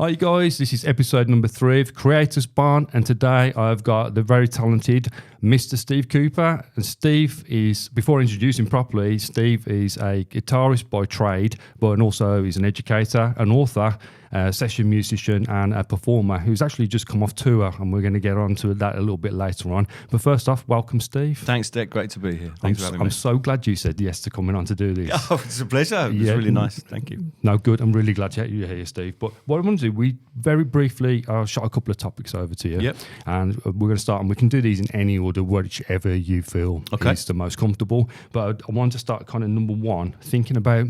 Hi guys, this is episode number 3 of CreatorsBarn, and today I've got the very talented Mr. Steve Cooper. And Steve is, before introducing him properly, Steve is a guitarist by trade, but also he's an educator, an author, a session musician and a performer who's actually just come off tour, and we're going to get on to that a little bit later on. But first off, welcome Steve. Thanks, Dick. Great to be here. Thanks for having me. I'm so glad you said yes to coming on to do this. Oh, it's a pleasure. It was really nice. Thank you. No, good. I'm really glad you're here, Steve. But what I want to do, we very briefly, I'll shot a couple of topics over to you. Yep. And we're going to start, and we can do these in any order, whichever you feel is the most comfortable. But I want to start kind of number one, thinking about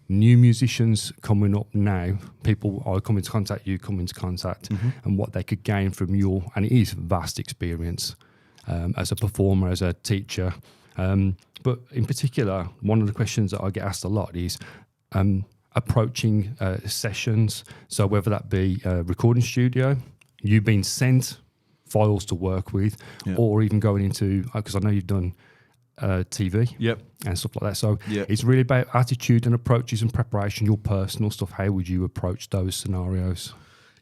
new musicians coming up now. People are coming to contact you, and what they could gain from your, and it is vast experience as a performer, as a teacher. But in particular, one of the questions that I get asked a lot is approaching sessions. So whether that be a recording studio, you've been sent files to work with, or even going into, because I know you've done TV and stuff like that. So it's really about attitude and approaches and preparation, your personal stuff. How would you approach those scenarios?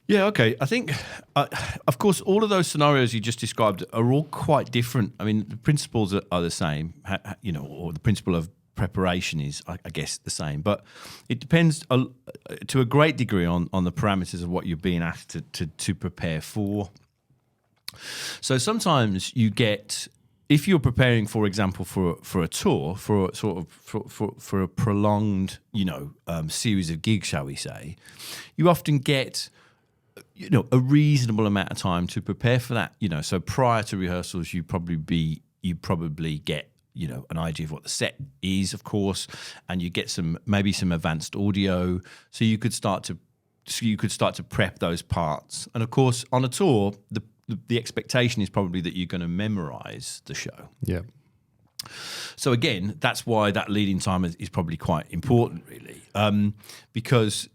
Yeah, okay. I think, of course, all of those scenarios you just described are all quite different. I mean, the principles are the same, or the principle of preparation is, I guess, the same. But it depends to a great degree on the parameters of what you're being asked to prepare for. So sometimes you get, if you're preparing, for example, for a tour, for a prolonged, series of gigs, shall we say, you often get, a reasonable amount of time to prepare for that. So prior to rehearsals, you probably get, an idea of what the set is, of course, and you get maybe some advanced audio, so you could start to prep those parts. And of course, on a tour, the expectation is probably that you're going to memorize the show. Yeah. So again, that's why that lead-in time is probably quite important, really, because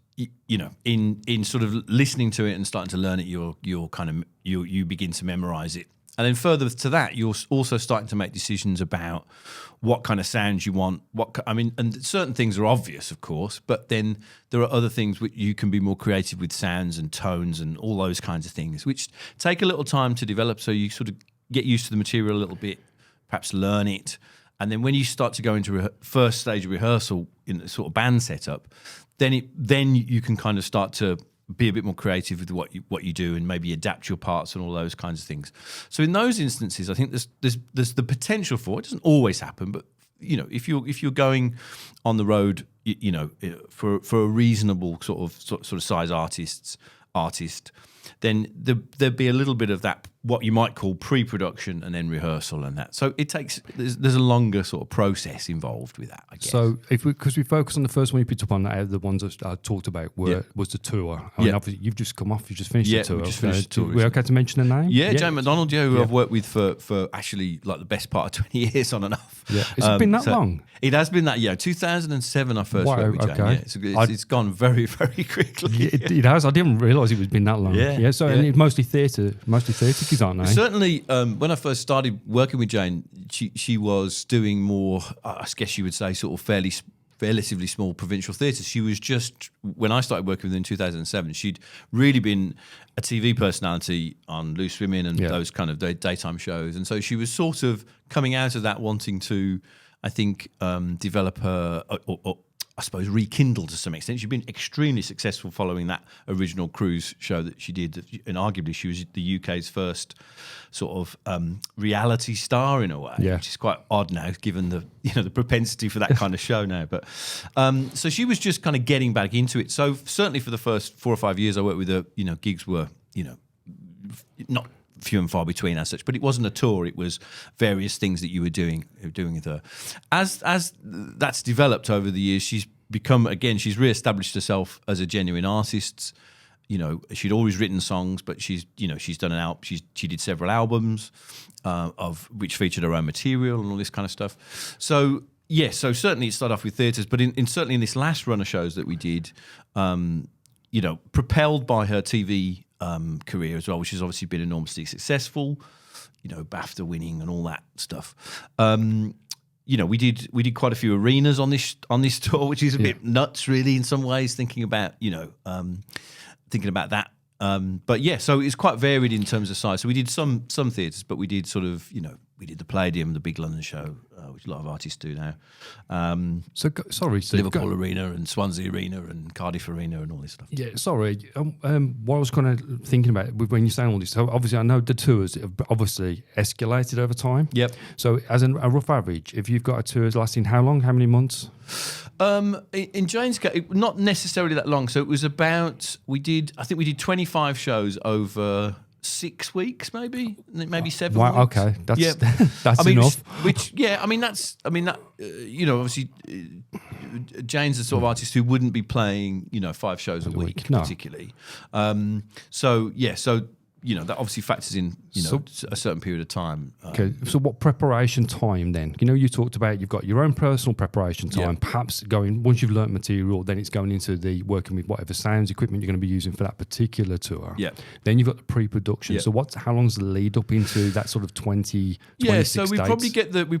in sort of listening to it and starting to learn it, you begin to memorize it. And then further to that, you're also starting to make decisions about what kind of sounds you want. And certain things are obvious, of course, but then there are other things which you can be more creative with, sounds and tones and all those kinds of things, which take a little time to develop. So you sort of get used to the material a little bit, perhaps learn it. And then when you start to go into first stage of rehearsal in the sort of band setup, then you can kind of start to be a bit more creative with what you do, and maybe adapt your parts and all those kinds of things. So in those instances, I think there's the potential for it. Doesn't always happen, but if you're going on the road, for a reasonable sort of size artist, then there'd be a little bit of that, what you might call pre-production and then rehearsal and that. So there's a longer sort of process involved with that, I guess. So because we focus on the first one you picked up on, the ones that I talked about was the tour. I mean, obviously you've just finished the tour. We just finished the tour. We're okay to mention the name? Yeah, Jane McDonald, who I've worked with for actually like the best part of 20 years on and off. Yeah. Has it been that long? It has been that, 2007 I first worked with Jane. Yeah, it's gone very, very quickly. It has. I didn't realise it was been that long. Yeah. So and it's mostly theatre gigs, aren't they? Certainly, when I first started working with Jane, she was doing more, I guess you would say, sort of relatively small provincial theatres. She was just, when I started working with her in 2007, she'd really been a TV personality on Loose Women and those kind of daytime shows. And so she was sort of coming out of that wanting to, I think, develop her, or I suppose, rekindled to some extent. She'd been extremely successful following that original cruise show that she did, and arguably she was the UK's first sort of reality star in a way, which is quite odd now, given the propensity for that kind of show now. But so she was just kind of getting back into it. So certainly for the first 4 or 5 years I worked with her, gigs were not few and far between as such, but it wasn't a tour, it was various things that you were doing with her. As that's developed over the years, she's re-established herself as a genuine artist. She'd always written songs, but she's done she did several albums of which featured her own material and all this kind of stuff. So so certainly it started off with theatres, but certainly in this last run of shows that we did, propelled by her TV career as well, which has obviously been enormously successful, BAFTA winning and all that stuff. We did quite a few arenas on this tour, which is a bit nuts, really, in some ways. Thinking about thinking about that. But yeah, so it's quite varied in terms of size. So we did some theatres, but we did sort of, we did the Palladium, the big London show, which a lot of artists do now. So Liverpool Arena and Swansea Arena and Cardiff Arena and all this stuff. Yeah, sorry. What I was kind of thinking about when you're saying all this, so obviously I know the tours have obviously escalated over time. Yep. So as a rough average, if you've got a tour lasting how long, how many months? In Jane's case, not necessarily that long. So it was about, I think we did 25 shows over 6 weeks, maybe 7 Wow, weeks. okay, that's enough. Obviously, Jane's the sort of artist who wouldn't be playing, 5 shows a week. No. Particularly. That obviously factors in, a certain period of time. Okay, so what preparation time then? You talked about you've got your own personal preparation time. Yeah. Perhaps once you've learnt material, then it's going into the working with whatever sounds equipment you're going to be using for that particular tour. Yeah. Then you've got the pre-production. Yeah. So how long's the lead up into that sort of 26 so we dates?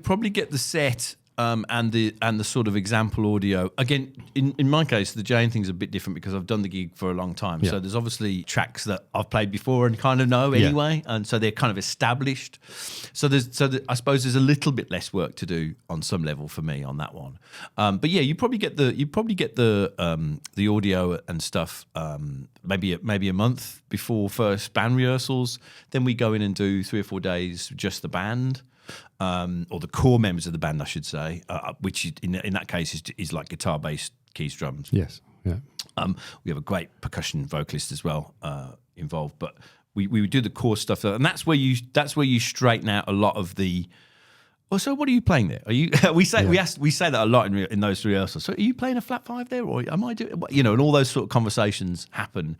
probably get the set. And the sort of example audio. Again, in my case, the Jane thing's a bit different because I've done the gig for a long time. Yeah. So there's obviously tracks that I've played before and kind of know anyway, and so they're kind of established. So I suppose there's a little bit less work to do on some level for me on that one. But yeah, you probably get the audio and stuff maybe a month before first band rehearsals. Then we go in and do 3 or 4 days just the band. Or the core members of the band, I should say, which in that case is like guitar, bass, keys, drums. Yes, yeah. We have a great percussion vocalist as well involved, but we do the core stuff, and that's where you straighten out a lot of the. Well, so what are you playing there? Are you? We say that a lot in those rehearsals. So are you playing a flat 5 there, or am I doing? And all those sort of conversations happen,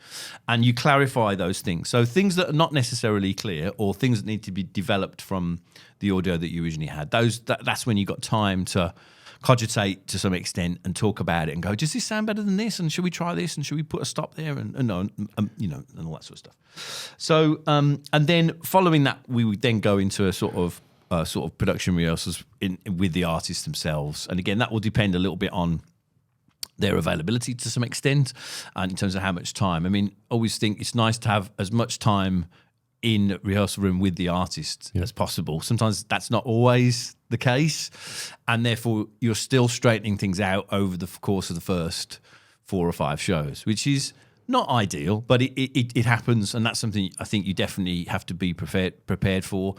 and you clarify those things. So things that are not necessarily clear, or things that need to be developed from the audio that you originally had. That's when you got time to cogitate to some extent and talk about it and go, does this sound better than this? And should we try this? And should we put a stop there? And all that sort of stuff. So and then following that, we would then go into a sort of production rehearsals with the artists themselves. And again, that will depend a little bit on their availability to some extent and in terms of how much time. I mean, always think it's nice to have as much time in rehearsal room with the artist as possible. Sometimes that's not always the case, and therefore you're still straightening things out over the course of the first 4 or 5 shows, which is not ideal, but it happens, and that's something I think you definitely have to be prepared for.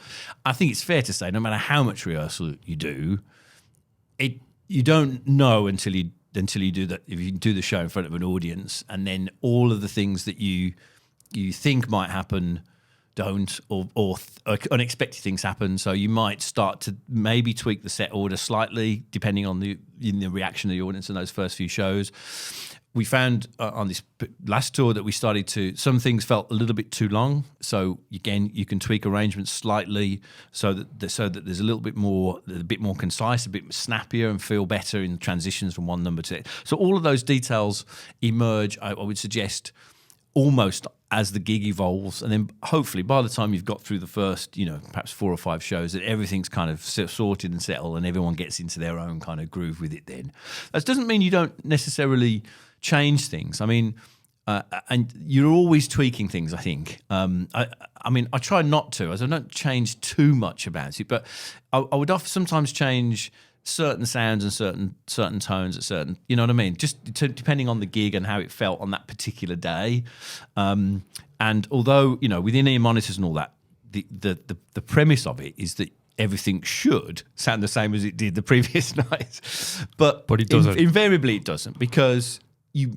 I think it's fair to say, no matter how much rehearsal you do, you don't know until you do that. If you do the show in front of an audience, and then all of the things that you think might happen don't, or unexpected things happen. So you might start to maybe tweak the set order slightly, depending on the reaction of the audience in those first few shows. We found on this last tour that some things felt a little bit too long. So again, you can tweak arrangements slightly so that there's a a bit more concise, a bit snappier, and feel better in transitions from one number to it. So all of those details emerge, I would suggest, almost as the gig evolves, and then hopefully by the time you've got through the first, perhaps 4 or 5 shows, that everything's kind of sorted and settled, and everyone gets into their own kind of groove with it. Then that doesn't mean you don't necessarily change things. I mean, and you're always tweaking things, I think. I try not to, as I don't change too much about it, but I would sometimes change certain sounds and certain tones at certain, you know what I mean? Just depending on the gig and how it felt on that particular day. And although, within ear monitors and all that, the premise of it is that everything should sound the same as it did the previous night, but it doesn't. Invariably, it doesn't, because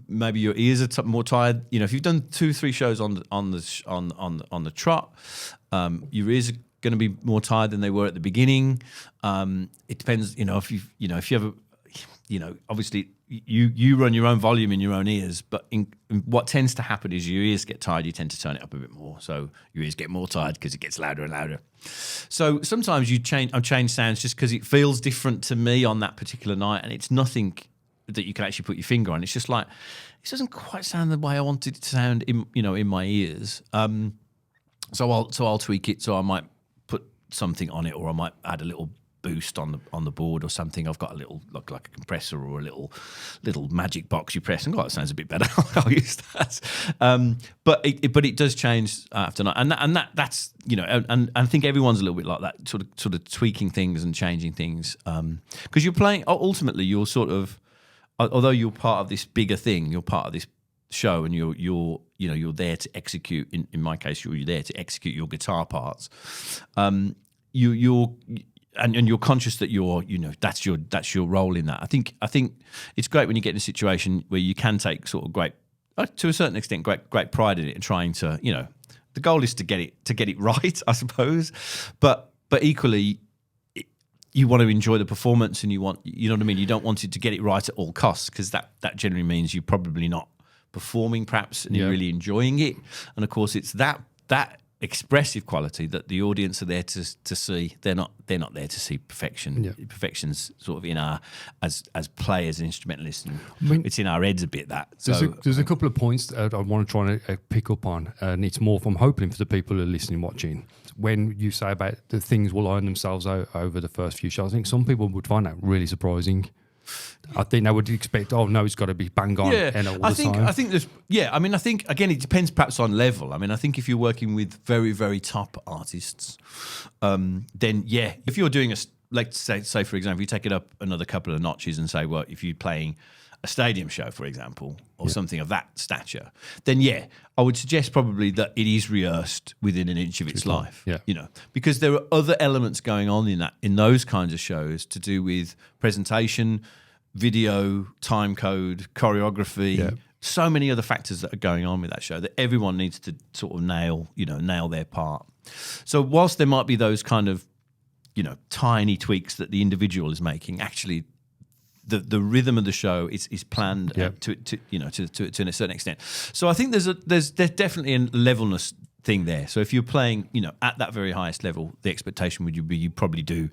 maybe your ears are more tired. If you've done 2-3 shows on the trot, your ears are going to be more tired than they were at the beginning. It depends, if you have obviously you run your own volume in your own ears, but what tends to happen is your ears get tired, you tend to turn it up a bit more. So your ears get more tired because it gets louder and louder. So sometimes I change sounds just because it feels different to me on that particular night, and it's nothing that you can actually put your finger on. It's just like, this doesn't quite sound the way I wanted it to sound in my ears. So I'll tweak it. So I might put something on it, or I might add a little boost on the board or something. I've got a little like a compressor or a little magic box you press, and God, it sounds a bit better. I'll use that. But it does change after night, and that's and I think everyone's a little bit like that, sort of tweaking things and changing things, because you're playing. Ultimately, you're sort of, although you're part of this bigger thing, you're part of this show, and you're there to execute. In my case, you're there to execute your guitar parts. You're conscious that that's your role in that. I think it's great when you get in a situation where you can take sort of great, to a certain extent, great pride in it, and trying to, the goal is to get it right, I suppose. But equally, you want to enjoy the performance, and you know what I mean. You don't want it to get it right at all costs, because that generally means you're probably not performing, perhaps, and you're really enjoying it. And of course, it's that expressive quality that the audience are there to see. They're not there to see perfection. Yeah. Perfection's sort of in our as players and instrumentalists, and it's in our heads a bit. There's a couple of points that I want to try and pick up on, and it's more from hoping for the people who are listening, watching. When you say about the things will iron themselves out over the first few shows, I think some people would find that really surprising. I think they would expect, oh no, it's got to be bang on. Yeah, and all the time. I think there's. Yeah, I mean, I think again, it depends perhaps on level. I mean, I think if you're working with very, very top artists, then yeah, if you're doing let's say for example, you take it up another couple of notches and say, well, if you're playing a stadium show, for example, or something of that stature, then yeah, I would suggest probably that it is rehearsed within an inch of its life. Yeah. Because there are other elements going on in those kinds of shows to do with presentation, video, time code, choreography, so many other factors that are going on with that show that everyone needs to sort of nail their part. So whilst there might be those kind of, tiny tweaks that the individual is making, actually the rhythm of the show is planned to a certain extent. So I think there's definitely a levelness thing there. So if you're playing, at that very highest level, the expectation would be you probably do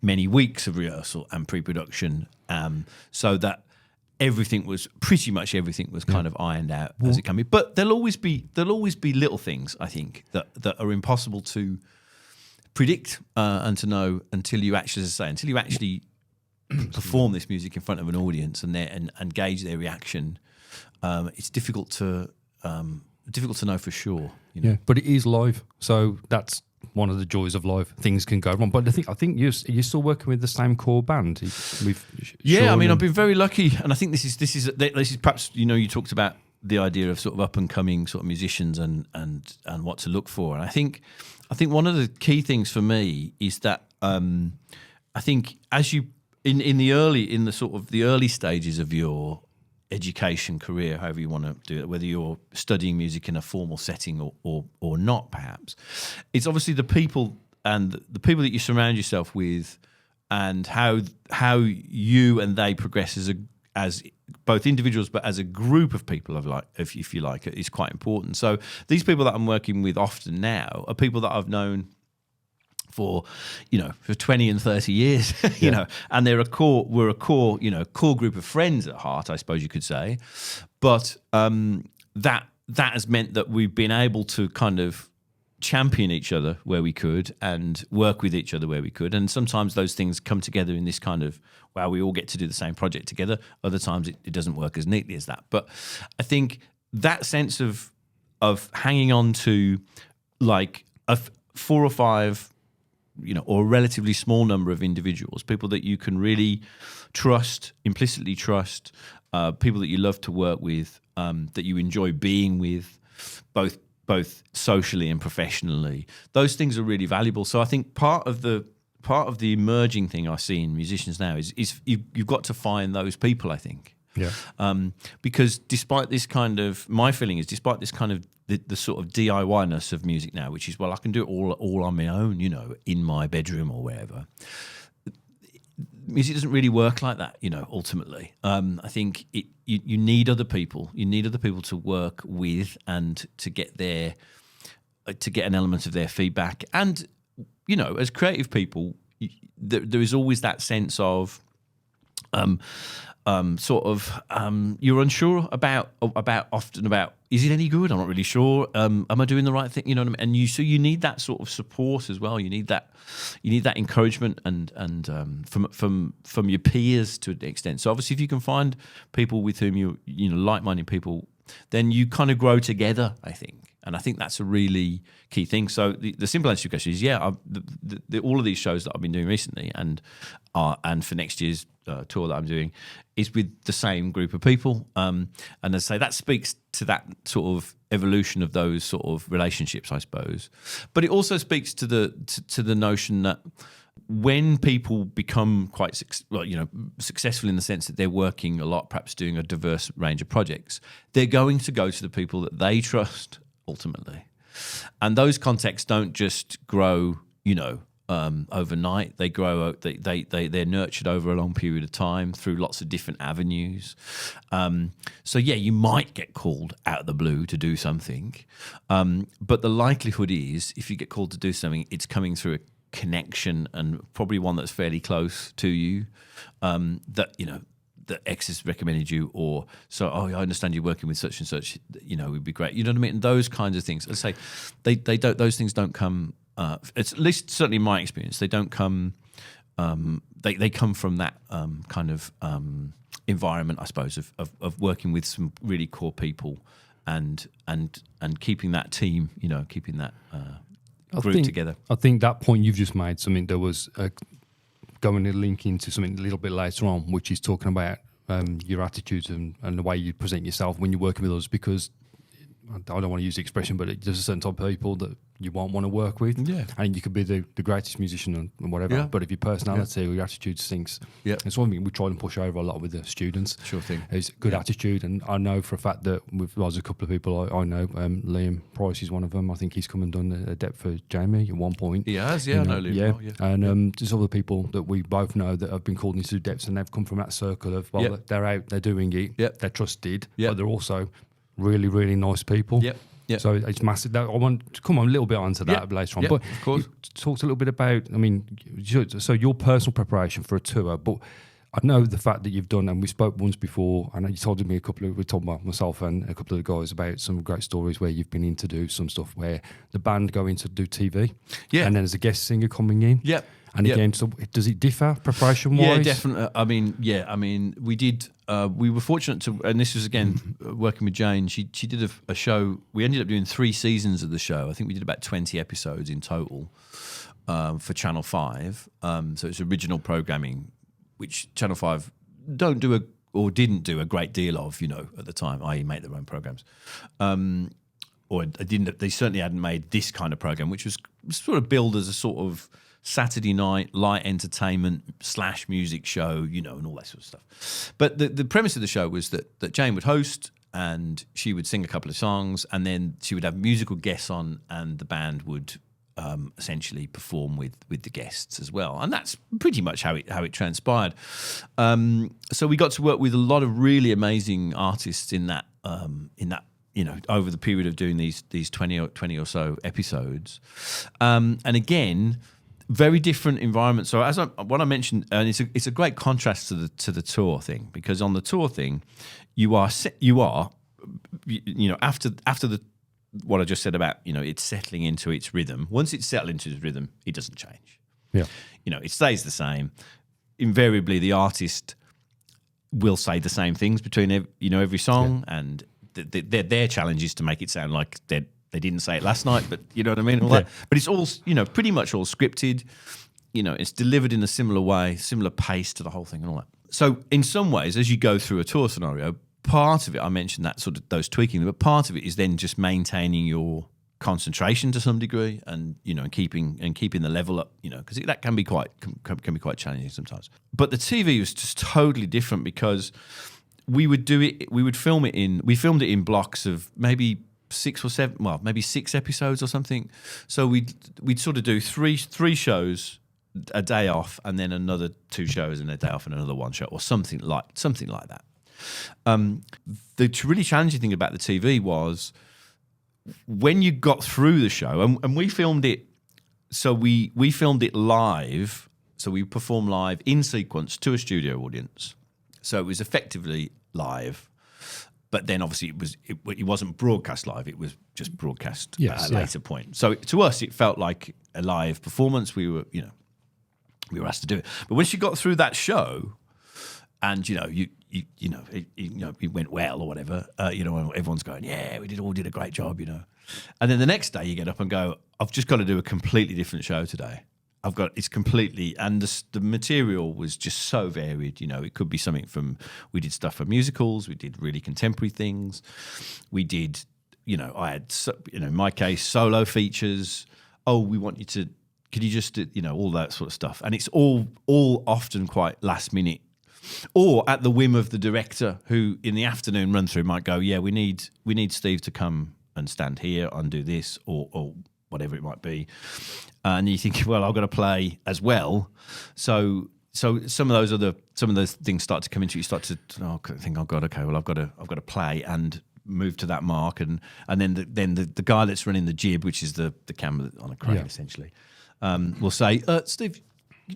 many weeks of rehearsal and pre-production, so that pretty much everything was kind of ironed out as it can be. But there'll always be little things, I think, that are impossible to predict and to know until you actually perform this music in front of an audience and gauge their reaction. It's difficult to know for sure. Yeah, but it is live, so that's one of the joys of live. Things can go wrong, but I think you're still working with the same core band. I mean, I've been very lucky, and I think this is perhaps you talked about the idea of sort of up and coming sort of musicians and what to look for, and I think one of the key things for me is that I think as you in the early stages of your education career, however you want to do it, whether you're studying music in a formal setting or not, perhaps, it's obviously the people that you surround yourself with, and how you and they progress as both individuals, but as a group of people, if you like, is quite important. So these people that I'm working with often now are people that I've known for 20 and 30 years, and we're a core group of friends at heart, I suppose you could say. But that has meant that we've been able to kind of champion each other where we could and work with each other where we could. And sometimes those things come together in this kind of, wow, we all get to do the same project together. Other times it doesn't work as neatly as that. But I think that sense of hanging on to like 4 or 5, or a relatively small number of individuals, people that you can really trust, implicitly trust, people that you love to work with, that you enjoy being with, both socially and professionally. Those things are really valuable. So I think part of the emerging thing I see in musicians now is you've got to find those people, I think. Yeah. Because despite this kind of, my feeling is, despite this kind of the sort of DIY-ness of music now, which is, well, I can do it all on my own, in my bedroom or wherever. Music doesn't really work like that, ultimately. I think you need other people. You need other people to work with and to get an element of their feedback. And, as creative people, there is always that sense of you're unsure about is it any good? I'm not really sure. Am I doing the right thing? You know what I mean? And you need that sort of support as well. You need that encouragement and from your peers to an extent. So obviously, if you can find people with whom you like-minded people, then you kind of grow together, I think. And I think that's a really key thing. So the simple answer to your question is, all of these shows that I've been doing recently and for next year's tour that I'm doing is with the same group of people. And as I say, that speaks to that sort of evolution of those sort of relationships, I suppose. But it also speaks to the notion that when people become quite successful in the sense that they're working a lot, perhaps doing a diverse range of projects, they're going to go to the people that they trust ultimately. And those contacts don't just grow, overnight. They grow. They're nurtured over a long period of time through lots of different avenues. So you might get called out of the blue to do something, but the likelihood is, if you get called to do something, it's coming through a connection and probably one that's fairly close to you. That X has recommended you, or I understand you're working with such and such. It would be great. You know what I mean? And those kinds of things. I say they don't. Those things don't come. It's at least certainly in my experience. They don't come. They come from that kind of environment, I suppose, of working with some really core people, and keeping that team. Keeping that group together. I think that point you've just made, something that was. Going to link into something a little bit later on, which is talking about your attitudes and the way you present yourself when you're working with others, because I don't want to use the expression, but there's a certain type of people that you won't want to work with. Yeah. And you could be the greatest musician and whatever, but if your personality or your attitude stinks, it's one thing we try and push over a lot with the students. Sure thing. Is good attitude. And I know for a fact that there's a couple of people I know, Liam Price is one of them. I think he's come and done a depth for Jamie at one point. He has, I know Liam. Yeah. Well, and there's other people that we both know that have been called into depths, and they've come from that circle of, they're out, they're doing it, they're trusted, but they're also really, really nice people. Yep. So it's massive. I want to come on a little bit onto that later on. But of course. You talked a little bit about, so your personal preparation for a tour, but I know the fact that you've done, and we spoke once before, I know you told me we talked about myself and a couple of the guys about some great stories where you've been in to do some stuff where the band go in to do TV. Yeah. And then there's a guest singer coming in. Yep. And again, so does it differ preparation-wise? Yeah, definitely. We did. We were fortunate to, and this was again working with Jane. She did a show. We ended up doing 3 seasons of the show. I think we did about 20 episodes in total for Channel 5. So it's original programming, which Channel 5 didn't do a great deal of, at the time. I.e., make their own programs. Or they certainly hadn't made this kind of program, which was sort of billed as a sort of Saturday night light entertainment / music show, and all that sort of stuff. But the premise of the show was that Jane would host and she would sing a couple of songs, and then she would have musical guests on, and the band would essentially perform with the guests as well. And that's pretty much how it transpired. So we got to work with a lot of really amazing artists in that over the period of doing these 20 or so episodes. And again, very different environment. So what I mentioned, and it's a great contrast to the tour thing, because on the tour thing, you are after what I just said about it's settling into its rhythm. Once it's settled into its rhythm, it doesn't change. Yeah, it stays the same. Invariably, the artist will say the same things between every song, and their challenge is to make it sound like they didn't say it last night, but you know what I mean? All that. But it's all, pretty much all scripted. It's delivered in a similar way, similar pace to the whole thing and all that. So in some ways, as you go through a tour scenario, part of it, I mentioned that sort of those tweaking, but part of it is then just maintaining your concentration to some degree, and keeping the level up, because that can be quite challenging sometimes. But the TV was just totally different, because we filmed it in blocks of maybe 6 or 7, well, maybe 6 episodes or something. So we'd sort of do three shows, a day off, and then another 2 shows and a day off and another 1 show, or something like that. The really challenging thing about the TV was when you got through the show, and we filmed it. So we filmed it live. So we performed live in sequence to a studio audience. So it was effectively live. But then obviously it wasn't broadcast live. It was just broadcast at a later point. So to us, it felt like a live performance. We were asked to do it. But once you got through that show, and it went well or whatever, everyone's going, yeah, we all did a great job, And then the next day you get up and go, I've just got to do a completely different show today. It's completely, and the material was just so varied. It could be something we did stuff for musicals, we did really contemporary things, we did, I had, in my case, solo features. Oh, we want you to, could you just, all that sort of stuff. And it's all often quite last minute, or at the whim of the director, who in the afternoon run through might go, yeah, we need Steve to come and stand here and do this, or whatever it might be. And you think, well, I've got to play as well. So some of those things start to come into you. You start to think, oh God, okay, well, I've got to play and move to that mark, and then the guy that's running the jib, which is the camera on a crane essentially, will say, Steve,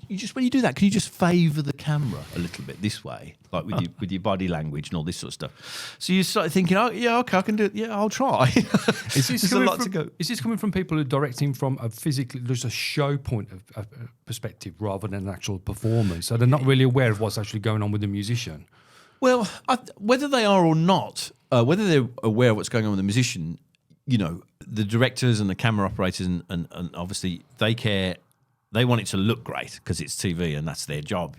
you just, when you do that, can you just favour the camera a little bit this way, like with your body language and all this sort of stuff? So you start thinking, oh yeah, okay, I can do it. Yeah, I'll try. Is this coming from people who are directing from a physically, there's a show point of perspective rather than an actual performance? So they're not really aware of what's actually going on with the musician. Well, whether they are or not, whether they're aware of what's going on with the musician, the directors and the camera operators and obviously they care. They want it to look great because it's TV and that's their job,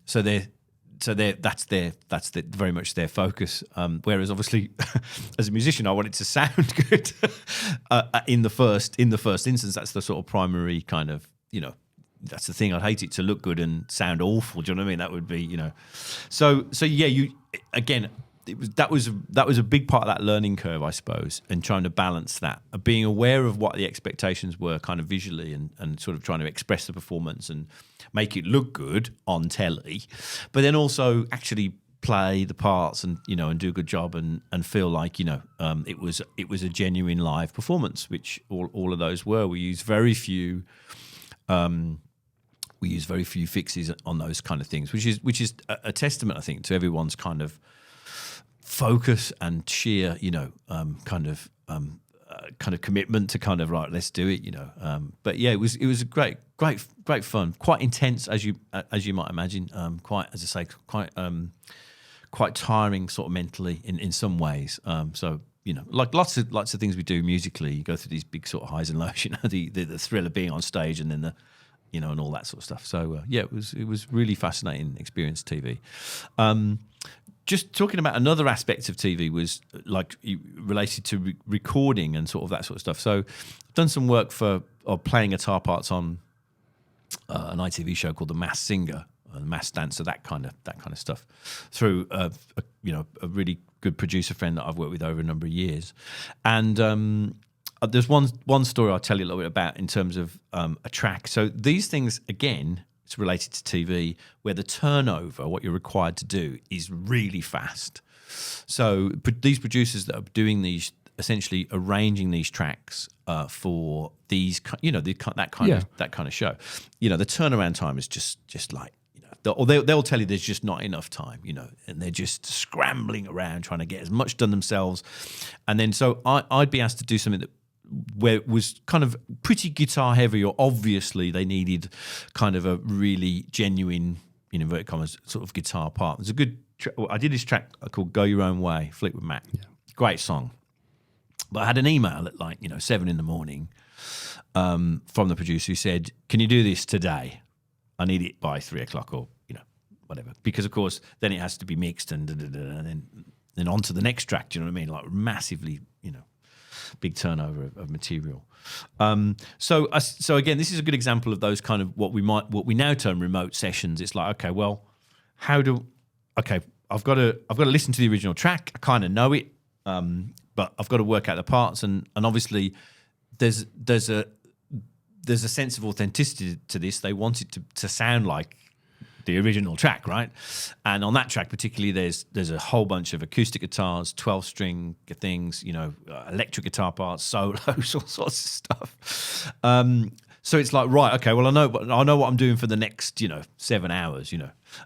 So that's very much their focus. Whereas obviously, as a musician, I want it to sound good. In the first instance, that's the sort of primary kind of, that's the thing. I'd hate it to look good and sound awful. Do you know what I mean? That would be, So yeah, that was a big part of that learning curve, I suppose, and trying to balance that, being aware of what the expectations were kind of visually and sort of trying to express the performance and make it look good on telly, but then also actually play the parts and do a good job and feel like it was a genuine live performance, which all of those were. We used very few fixes on those kind of things, which is a testament, I think, to everyone's kind of focus and sheer, kind of commitment to kind of right, let's do it, But yeah, it was a great fun, quite intense as you might imagine, quite, as I say, quite tiring sort of mentally in some ways. So like lots of things we do musically, you go through these big sort of highs and lows, the thrill of being on stage and then the and all that sort of stuff. So yeah, it was really fascinating experience, TV. Just talking about another aspect of TV was like related to recording and sort of that sort of stuff. So I've done some work for playing guitar parts on an ITV show called The Masked Singer, The Masked Dancer, that kind of stuff, through a really good producer friend that I've worked with over a number of years. And there's one story I'll tell you a little bit about in terms of a track. So these things, again, it's related to TV, where the turnover, what you're required to do, is really fast. So these producers that are doing these, essentially arranging these tracks for these, that kind of show, the turnaround time is just like, they'll tell you there's just not enough time, and they're just scrambling around trying to get as much done themselves. And then so I'd be asked to do something where it was kind of pretty guitar heavy, or obviously they needed kind of a really genuine, in inverted commas, sort of guitar part. There's a good I did this track called Go Your Own Way, Fleetwood Mac. Yeah. Great song. But I had an email at 7 a.m. From the producer who said, can you do this today? I need it by 3 o'clock or, whatever. Because, of course, then it has to be mixed and then on to the next track. Do you know what I mean? Like massively, big turnover of material. So again, this is a good example of those kind of what we now term remote sessions. It's like, okay, well, I've got to listen to the original track. I kind of know it, but I've got to work out the parts, and obviously there's a sense of authenticity to this. They want it to sound like the original track, right? And on that track particularly, there's a whole bunch of acoustic guitars, 12-string things, electric guitar parts, solos, all sorts of stuff. So it's like, right, okay, well, I know what I'm doing for the next, 7 hours,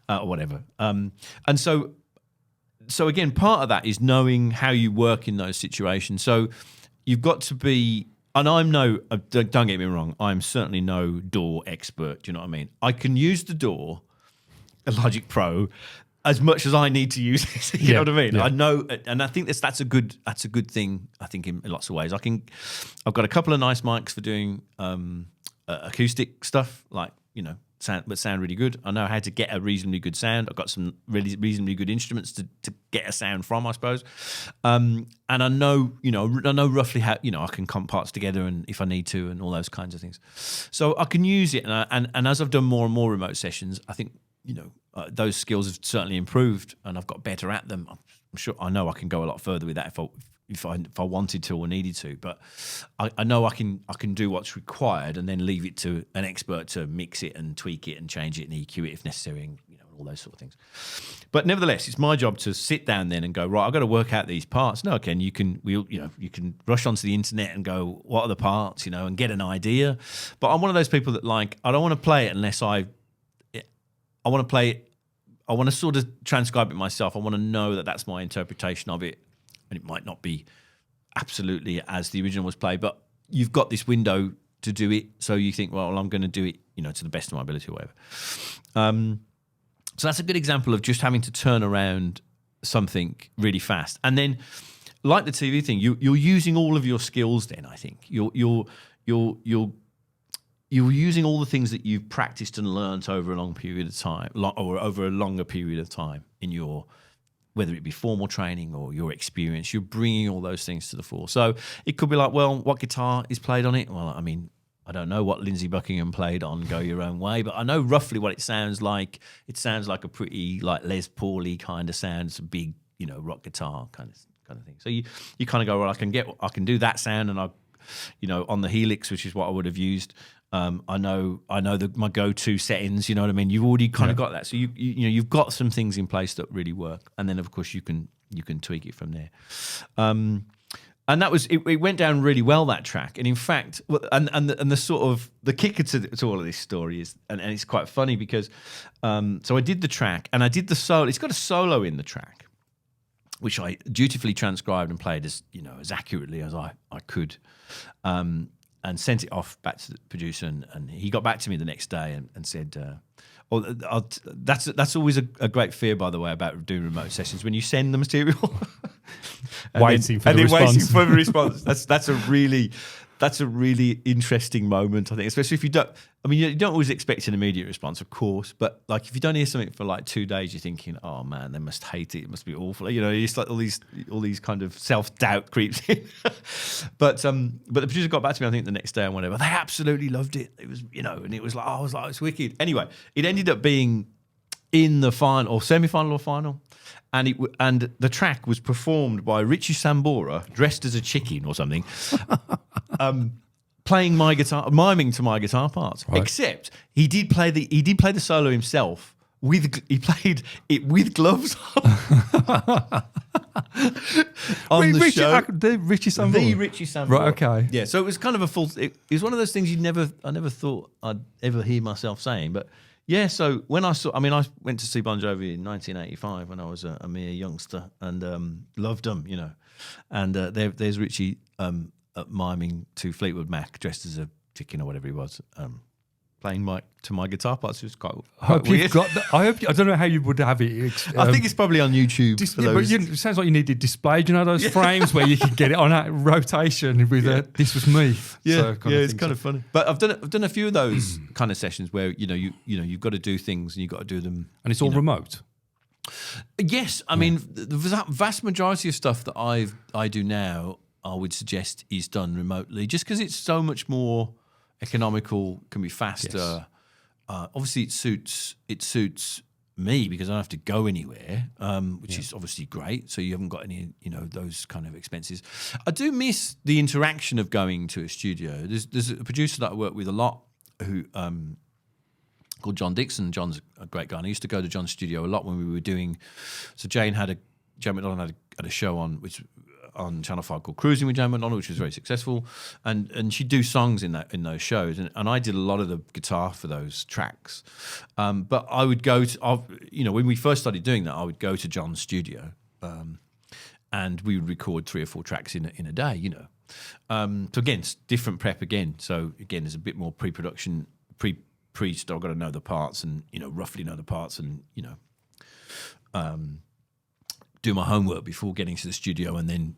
or whatever. And so again, part of that is knowing how you work in those situations. So you've got to be, and don't get me wrong, I'm certainly no DAW expert. Do you know what I mean? I can use the DAW, a Logic Pro, as much as I need to use it. You know what I mean? Yeah. I know, and I think that's a good thing. I think in lots of ways, I've got a couple of nice mics for doing acoustic stuff, like sound really good. I know how to get a reasonably good sound. I've got some really reasonably good instruments to get a sound from, I suppose. And I know roughly how I can comp parts together, and if I need to, and all those kinds of things. So I can use it, and as I've done more and more remote sessions, I think those skills have certainly improved, and I've got better at them. I'm sure I know I can go a lot further with that if I wanted to or needed to. But I know I can do what's required, and then leave it to an expert to mix it and tweak it and change it and EQ it if necessary, and all those sort of things. But nevertheless, it's my job to sit down then and go, right, I've got to work out these parts. No, Ken, you can rush onto the internet and go, what are the parts, and get an idea. But I'm one of those people that I don't want to play it unless I want to play it. I want to sort of transcribe it myself. I want to know that that's my interpretation of it. And it might not be absolutely as the original was played, but you've got this window to do it. So you think, well, I'm going to do it, to the best of my ability or whatever. So that's a good example of just having to turn around something really fast. And then, like the TV thing, you're using all of your skills then, I think. You're using all the things that you've practiced and learnt over a long period of time, or over a longer period of time in your, whether it be formal training or your experience. You're bringing all those things to the fore. So it could be like, well, what guitar is played on it? Well, I mean, I don't know what Lindsey Buckingham played on Go Your Own Way, but I know roughly what it sounds like. It sounds like a pretty Les Paul-y kind of sound. It's a big, rock guitar kind of thing. So you kind of go, well, I can do that sound, and on the Helix, which is what I would have used. I know my go-to settings. You know what I mean? You've already kind of got that, so you've got some things in place that really work, and then of course you can tweak it from there. And that was it. Went down really well, that track, and in fact, and the sort of the kicker to all of this story is, and it's quite funny because, so I did the track and I did the solo. It's got a solo in the track, which I dutifully transcribed and played as accurately as I could. And sent it off back to the producer, and he got back to me the next day and said, that's always a great fear, by the way, about doing remote sessions, when you send the material waiting for the response. That's a really interesting moment, I think, especially if you don't. I mean, you don't always expect an immediate response, of course, but like if you don't hear something for like 2 days, you're thinking, "Oh man, they must hate it. It must be awful." It's like all these kind of self-doubt creeps in. But the producer got back to me, I think, the next day and whatever. They absolutely loved it. It was, and it was like, I was like, it's wicked. Anyway, it ended up being in the final or semi-final or final. And the track was performed by Richie Sambora, dressed as a chicken or something, playing my guitar, miming to my guitar parts. Right. Except he did play the solo himself. He played it with gloves on the show. The Richie Sambora. The Richie Sambora. Right. Okay. Yeah. So it was kind of a full. It was one of those things I never thought I'd ever hear myself saying, but. Yeah, so when I went to see Bon Jovi in 1985 when I was a mere youngster and loved them, And there's Richie miming to Fleetwood Mac, dressed as a chicken or whatever he was, playing to my guitar parts. It was quite weird. You've got that. I don't know how you would have it. I think it's probably on YouTube. But it sounds like you needed displayed. Those frames where you can get it on that rotation with "This was me." Yeah, it's kind of funny. But I've done a few of those kind of sessions where you've got to do things and you've got to do them, and it's all remote. Yes, I mean the vast majority of stuff that I do now, I would suggest, is done remotely, just because it's so much more economical, can be faster. Yes. Obviously, it suits me because I don't have to go anywhere, which is obviously great. So you haven't got any, those kind of expenses. I do miss the interaction of going to a studio. There's a producer that I work with a lot who called John Dixon. John's a great guy. And I used to go to John's studio a lot when we were doing. So Jane McDonald had a show on which on Channel 5 called Cruising with Jane McDonald, which was very successful, and she'd do songs in those shows, and I did a lot of the guitar for those tracks. But I would go to, when we first started doing that, I would go to John's studio, and we would record 3 or 4 tracks in a day. So again, it's different prep again. So again, there's a bit more pre-production, I've got to know the parts and roughly know the parts and do my homework before getting to the studio and then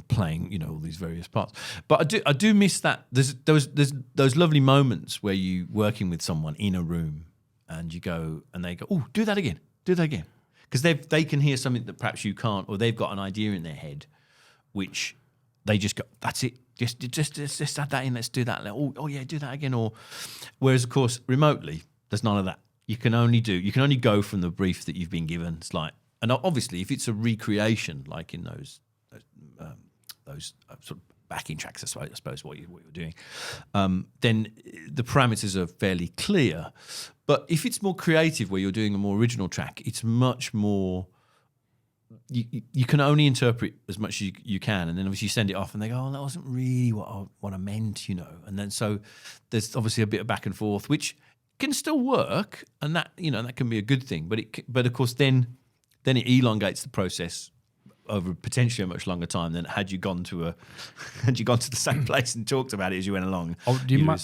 playing all these various parts. But I do miss that. There's those lovely moments where you working with someone in a room and you go and they go, oh, do that again, because they can hear something that perhaps you can't, or they've got an idea in their head which they just go, that's it. Just add that in. Let's do that. Oh yeah, do that again. Or whereas, of course, remotely, there's none of that. You can only go from the brief that you've been given. It's like, and obviously, if it's a recreation, like in those sort of backing tracks, I suppose what you're doing, then the parameters are fairly clear. But if it's more creative, where you're doing a more original track, it's much more. You can only interpret as much as you can, and then obviously you send it off and they go, oh, that wasn't really what I meant, and then so there's obviously a bit of back and forth, which can still work, and that that can be a good thing, but of course then it elongates the process over potentially a much longer time than had you gone to the same place and talked about it as you went along. I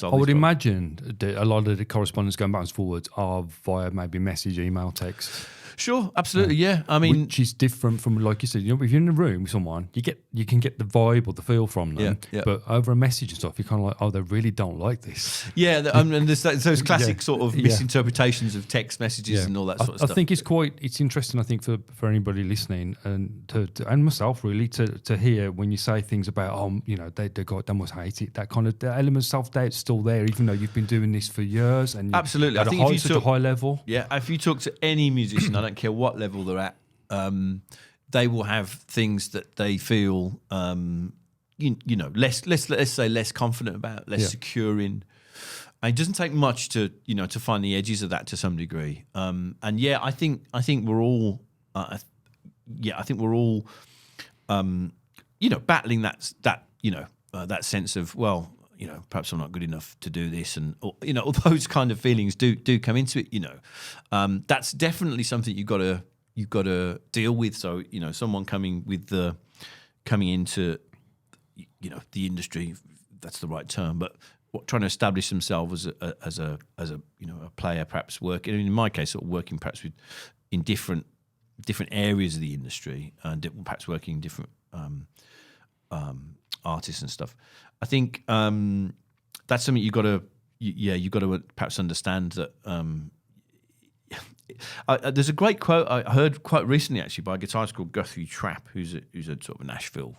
would imagine that a lot of the correspondence going backwards and forwards are via maybe message, email, text. Sure, absolutely, yeah. I mean, which is different from, like you said, if you're in a room with someone, you can get the vibe or the feel from them. Yeah. But over a message and stuff, you're kind of like, oh, they really don't like this. Yeah, and there's those classic sort of misinterpretations of text messages and all that sort of stuff. I think it's interesting. I think for anybody listening and and myself really to hear when you say things about they must hate it. That kind of the element of self-doubt's still there, even though you've been doing this for years and absolutely. At a high level. Yeah, if you talk to any musician, I don't care what level they're at, they will have things that they feel, let's say less confident about, less secure in. And it doesn't take much to find the edges of that to some degree. I think we're all, battling that sense of, well, perhaps I'm not good enough to do this, and all those kind of feelings do come into it. That's definitely something you've got to deal with. So someone coming into the industry, that's the right term, but trying to establish themselves as a player, perhaps working. In my case, sort of working perhaps in different areas of the industry, and perhaps working in different artists and stuff. I think that's something you've got to perhaps understand that. There's a great quote I heard quite recently, actually, by a guitarist called Guthrie Trapp, who's a sort of a Nashville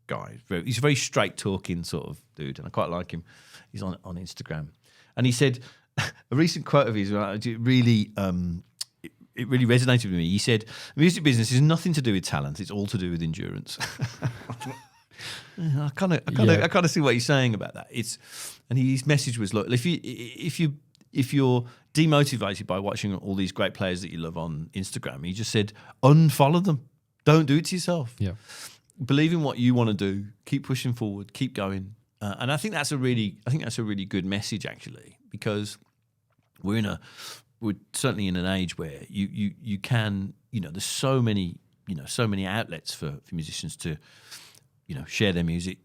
guy. He's a very straight talking sort of dude, and I quite like him. He's on Instagram, and he said a recent quote of his. It really resonated with me. He said, "The music business is nothing to do with talent; it's all to do with endurance." I kind of see what he's saying about that. And his message was, look, if you're demotivated by watching all these great players that you love on Instagram, he just said, unfollow them. Don't do it to yourself. Yeah. Believe in what you want to do. Keep pushing forward. Keep going. And I think that's a really good message, actually, because we're certainly in an age where you can, there's so many outlets for musicians to share their music,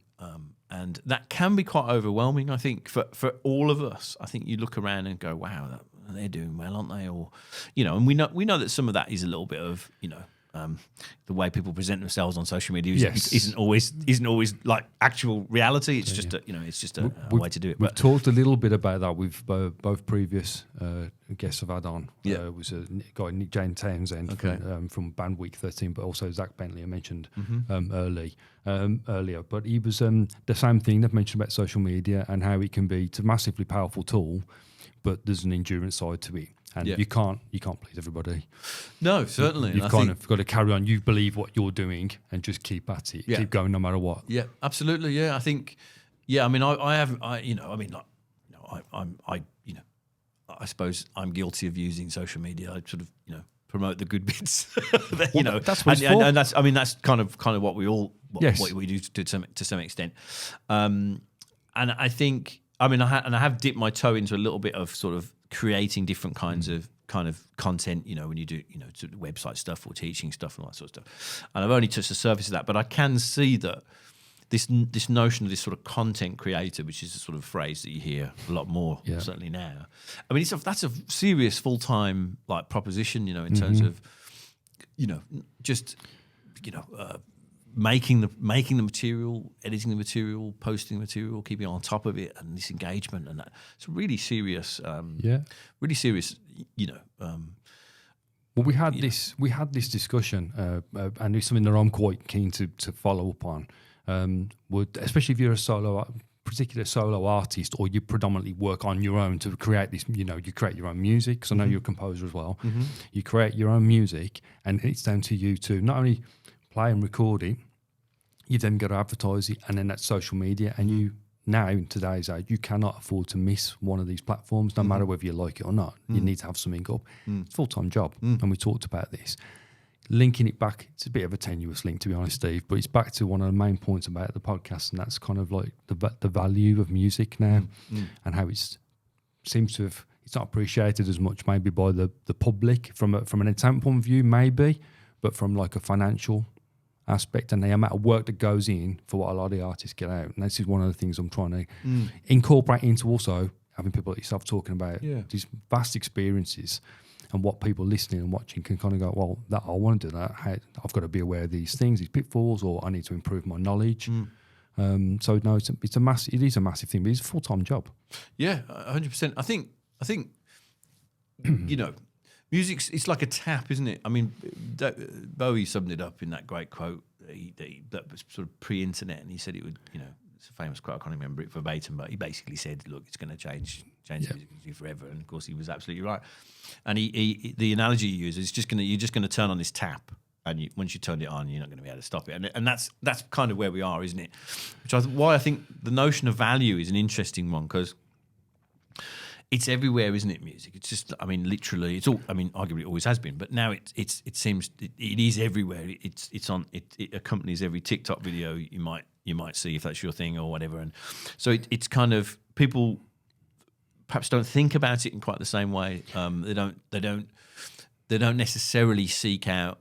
and that can be quite overwhelming. I think for all of us, I think you look around and go, "Wow, they're doing well, aren't they?" Or, and we know that some of that is a little bit of, the way people present themselves on social media isn't always like actual reality. It's just a way to do it. We've talked a little bit about that with both previous guests I've had on. It was a guy, Jane Townsend from Band Week 13, but also Zak Bentley I mentioned earlier. But he was the same thing they've mentioned about social media and how it can be a massively powerful tool, but there's an endurance side to it. And you can't please everybody. No, certainly. You've kind of got to carry on. You believe what you're doing and just keep at it. Keep going no matter what. Yeah, absolutely. Yeah, I think. Yeah, I mean, I suppose I'm guilty of using social media. I sort of, promote the good bits. That's what it's for. And that's kind of what we all what we do to some extent. And I think, I mean, I have dipped my toe into a little bit of sort of creating different kinds of content, when you do, sort of website stuff or teaching stuff and all that sort of stuff. And I've only touched the surface of that, but I can see that this notion of this sort of content creator, which is a sort of phrase that you hear a lot more certainly now. I mean, that's a serious full-time like proposition, in terms of, just, making the material, editing the material, posting the material, keeping on top of it, and this engagement and that. It's really serious. Really serious. Well, we had this discussion, and it's something that I'm quite keen to follow up on. Especially if you're a particular solo artist, or you predominantly work on your own to create this. You create your own music. Because I know you're a composer as well. Mm-hmm. You create your own music, and it's down to you to not only play and record it. You then got to advertise it, and then that's social media. And you now, in today's age, you cannot afford to miss one of these platforms, no matter whether you like it or not. You need to have something up. It's a full-time job, and we talked about this. Linking it back, it's a bit of a tenuous link, to be honest, Steve, but it's back to one of the main points about the podcast, and that's kind of like the value of music now, and how it seems to have, it's not appreciated as much maybe by the public from an entertainment point of view, maybe, but from like a financial aspect and the amount of work that goes in for what a lot of the artists get out. And this is one of the things I'm trying to incorporate into also having people like yourself talking about these vast experiences and what people listening and watching can kind of go, well, I want to do that. I've got to be aware of these things, these pitfalls, or I need to improve my knowledge. So no, it is a massive thing, but it's a full-time job. Yeah, 100%. I think music's, it's like a tap, isn't it? I mean, Bowie summed it up in that great quote that was sort of pre-internet, and he said it would, it's a famous quote, I can't remember it verbatim, but he basically said, look, it's going to change the music industry forever. And of course, he was absolutely right. And he the analogy he uses is you're just going to turn on this tap, and once you turn it on, you're not going to be able to stop it. And that's kind of where we are, isn't it? Why I think the notion of value is an interesting one, because it's everywhere, isn't it? Music. It's just, I mean, literally, it's all. I mean, arguably, it always has been, but now it seems it is everywhere. It's on. It accompanies every TikTok video you might see, if that's your thing or whatever. And so it's kind of, people perhaps don't think about it in quite the same way. They don't necessarily seek out,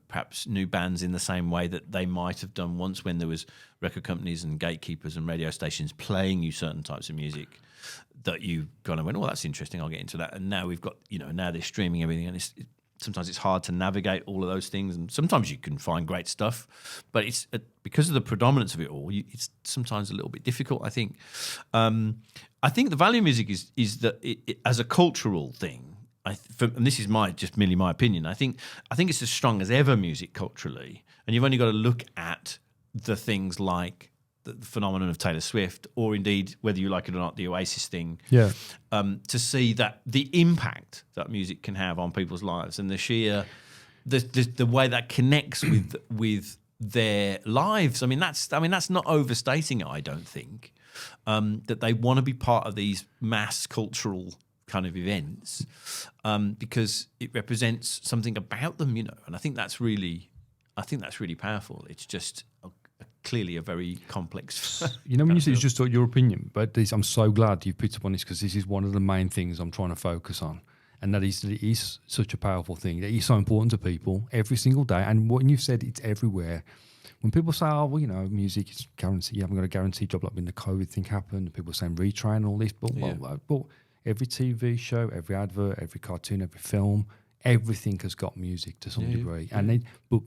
perhaps new bands in the same way that they might have done once, when there was record companies and gatekeepers and radio stations playing you certain types of music that you kind of went, oh, that's interesting, I'll get into that. And now we've got, now they're streaming everything, and sometimes it's hard to navigate all of those things, and sometimes you can find great stuff, but it's because of the predominance of it all, it's sometimes a little bit difficult, I think. I think the value of music is that it, as a cultural thing, and this is merely my opinion, I think it's as strong as ever, music culturally, and you've only got to look at the things like the phenomenon of Taylor Swift, or indeed, whether you like it or not, the Oasis thing, to see that the impact that music can have on people's lives, and the way that connects with their lives. I mean, that's not overstating it, I don't think. That they want to be part of these mass cultural kind of events, because it represents something about them, and I think that's really powerful. It's just clearly a very complex. When you say it's just your opinion, but I'm so glad you've picked up on this, because this is one of the main things I'm trying to focus on, and that it is such a powerful thing, that is so important to people every single day. And what you said, it's everywhere. When people say, oh, well, music is guaranteed, you haven't got a guaranteed job, like when the COVID thing happened, people saying retrain and all this, but every TV show, every advert, every cartoon, every film, everything has got music to some degree. And but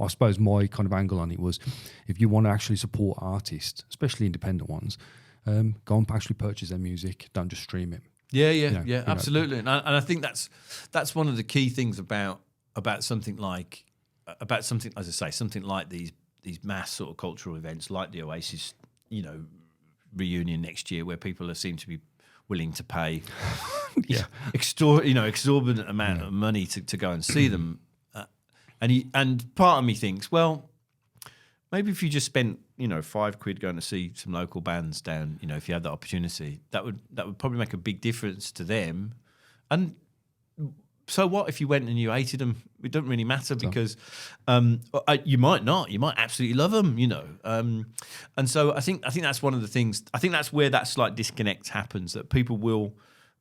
I suppose my kind of angle on it was, if you want to actually support artists, especially independent ones, go and actually purchase their music. Don't just stream it. Absolutely. And I think that's one of the key things about something like, as I say, something like these mass sort of cultural events like the Oasis, reunion next year, where people seem to be willing to pay exorbitant amount of money to go and see them, and part of me thinks, well, maybe if you just spent £5 going to see some local bands down, if you had that opportunity, that would probably make a big difference to them. And so what if you went and you hated them? It doesn't really matter because you might not. You might absolutely love them, you know. And so I think that's one of the things. I think that's where that slight disconnect happens. That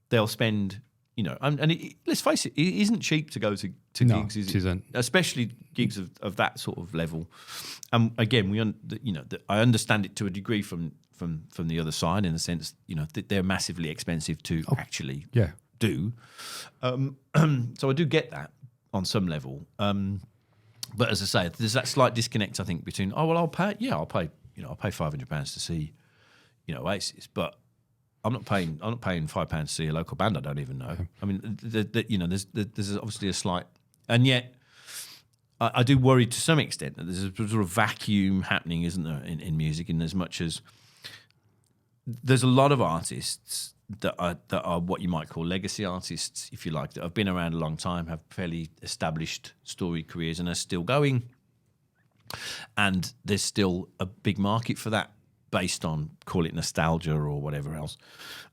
they'll spend, you know, and let's face it, it isn't cheap to go to gigs, is it? Isn't. Especially gigs of that sort of level. Again, I understand it to a degree from the other side in the sense, you know, that they're massively expensive to actually do. So I do get that on some level. But as I say, there's that slight disconnect, I think, between I'll pay £500 to see, you know, Oasis, but I'm not paying £5 to see a local band I don't even know. I mean, there's obviously a slight, and yet I do worry to some extent that there's a sort of vacuum happening, isn't there, in music, in as much as there's a lot of artists that are what you might call legacy artists, if you like, that have been around a long time, have fairly established storied careers and are still going. And there's still a big market for that based on, call it nostalgia or whatever else.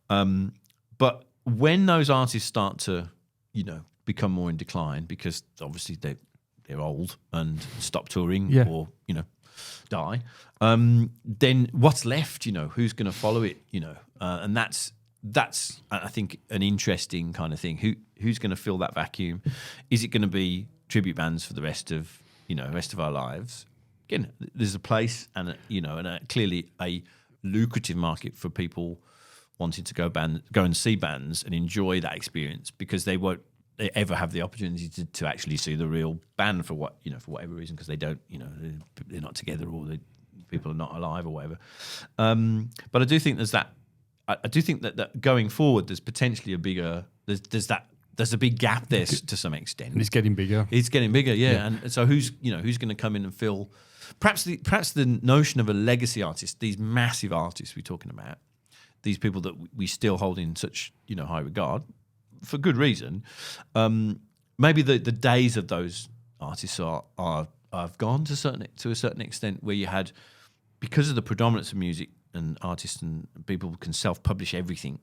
But when those artists start to, you know, become more in decline because obviously they're old and stop touring or, you know, die, then what's left, you know, who's going to follow it, you know, and that's I think an interesting kind of thing. Who's going to fill that vacuum? Is it going to be tribute bands for the rest of our lives? Again, there's a place and clearly a lucrative market for people wanting to go and see bands and enjoy that experience because they won't ever have the opportunity to actually see the real band for whatever reason, because they don't, you know, they're not together or people are not alive or whatever. But I do think there's that. I do think that going forward, there's potentially there's a big gap there to some extent. And it's getting bigger. It's getting bigger, yeah. And so who's going to come in and fill? Perhaps the notion of a legacy artist, these massive artists we're talking about, these people that we still hold in such, you know, high regard, for good reason. Maybe the days of those artists have gone to a certain extent, where you had, because of the predominance of music and artists and people can self-publish everything.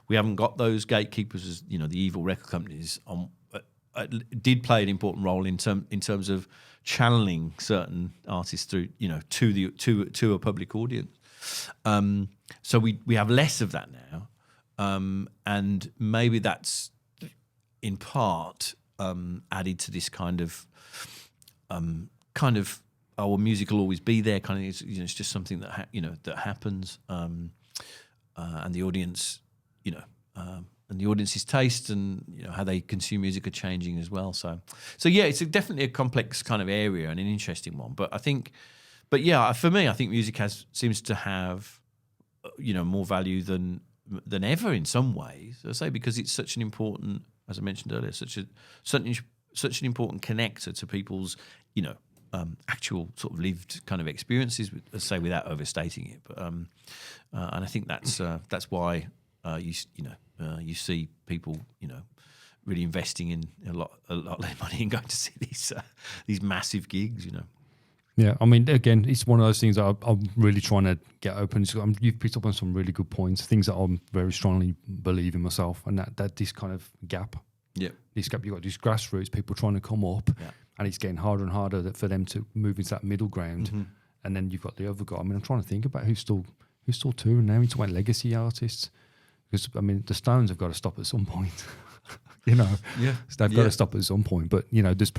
We haven't got those gatekeepers, as you know, the evil record companies did play an important role in terms of channeling certain artists through, you know, to a public audience. So we have less of that now, and maybe that's in part added to this kind of music will always be there kind of. It's just something that that happens, and the audience, you know. And the audience's taste and, you know, how they consume music are changing as well. So yeah, it's definitely a complex kind of area and an interesting one. But for me, I think music seems to have, you know, more value than ever in some ways. I say because it's such an important, as I mentioned earlier, such an important connector to people's, you know, actual sort of lived kind of experiences. Let's say without overstating it. But and I think that's why you see people, you know, really investing in a lot of their money and going to see these massive gigs, you know. Yeah, I mean, again, it's one of those things that I'm really trying to get open. You've picked up on some really good points, things that I very strongly believe in myself, and that this kind of gap. Yeah, this gap, you've got these grassroots people trying to come up, and it's getting harder and harder for them to move into that middle ground. Mm-hmm. And then you've got the other guy. I mean, I'm trying to think about who's still touring now. You're talking about legacy artists. Because, I mean, the Stones have got to stop at some point, you know. Yeah. So they've got to stop at some point. But, you know, there's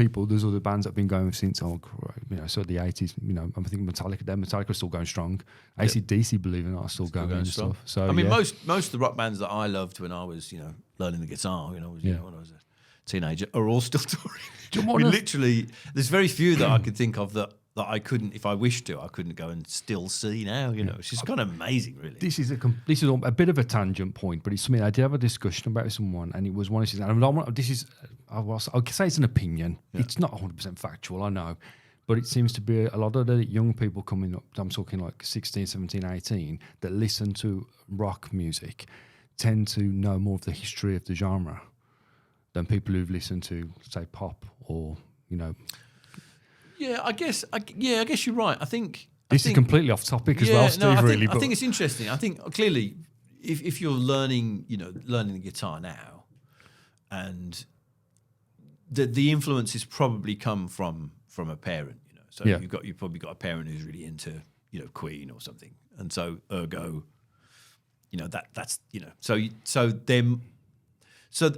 other bands that have been going since, the 80s. You know, I think Metallica's still going strong. AC/DC, believe it or not, are still going and stuff. So, I mean, most of the rock bands that I loved when I was, you know, learning the guitar, you know, when I was a teenager, are all still touring. Literally, there's very few that I could think of that I couldn't, if I wished to, I couldn't go and still see now. You know, it's just kind of amazing, really. This is a bit of a tangent point, but it's something I did have a discussion about with someone, and it was one of these. I'll say it's an opinion. Yeah. It's not 100% factual, I know, but it seems to be a lot of the young people coming up. I'm talking like 16, 17, 18 that listen to rock music tend to know more of the history of the genre than people who've listened to, say, pop or, you know. Yeah, I guess you're right. I think this is completely off topic as well, Steve. No, I think it's interesting. I think clearly, if you're learning the guitar now, and the influences probably come from a parent, you know. So Yeah. you've probably got a parent who's really into, you know, Queen or something, and so ergo, you know, that's, you know, so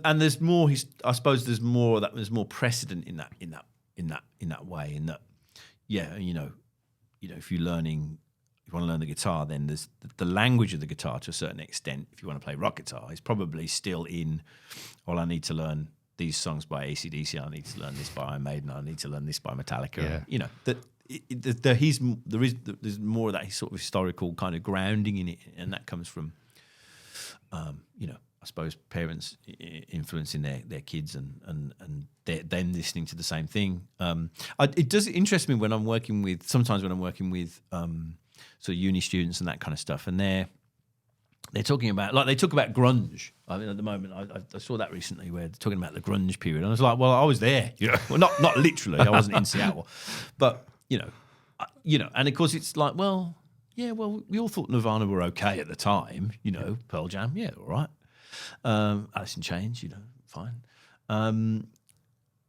and there's more. I suppose there's more precedent in that way. In that, yeah, you know, if you want to learn the guitar, then there's the language of the guitar to a certain extent. If you want to play rock guitar, is probably still in. Well, I need to learn these songs by AC/DC. I need to learn this by Iron Maiden. I need to learn this by Metallica. Yeah. You know, there's more of that sort of historical kind of grounding in it, and that comes from, you know, I suppose parents influencing their kids and them listening to the same thing. It does interest me when I'm working with sort of uni students and that kind of stuff, and they're talking about, like, they talk about grunge. I mean, at the moment, I saw that recently where they're talking about the grunge period, and I was like, well, I was there, you know, well, not literally, I wasn't in Seattle, but you know, and of course it's like, well, yeah, well, we all thought Nirvana were okay at the time, you know, Pearl Jam, yeah, all right, Alice in Chains, you know, fine,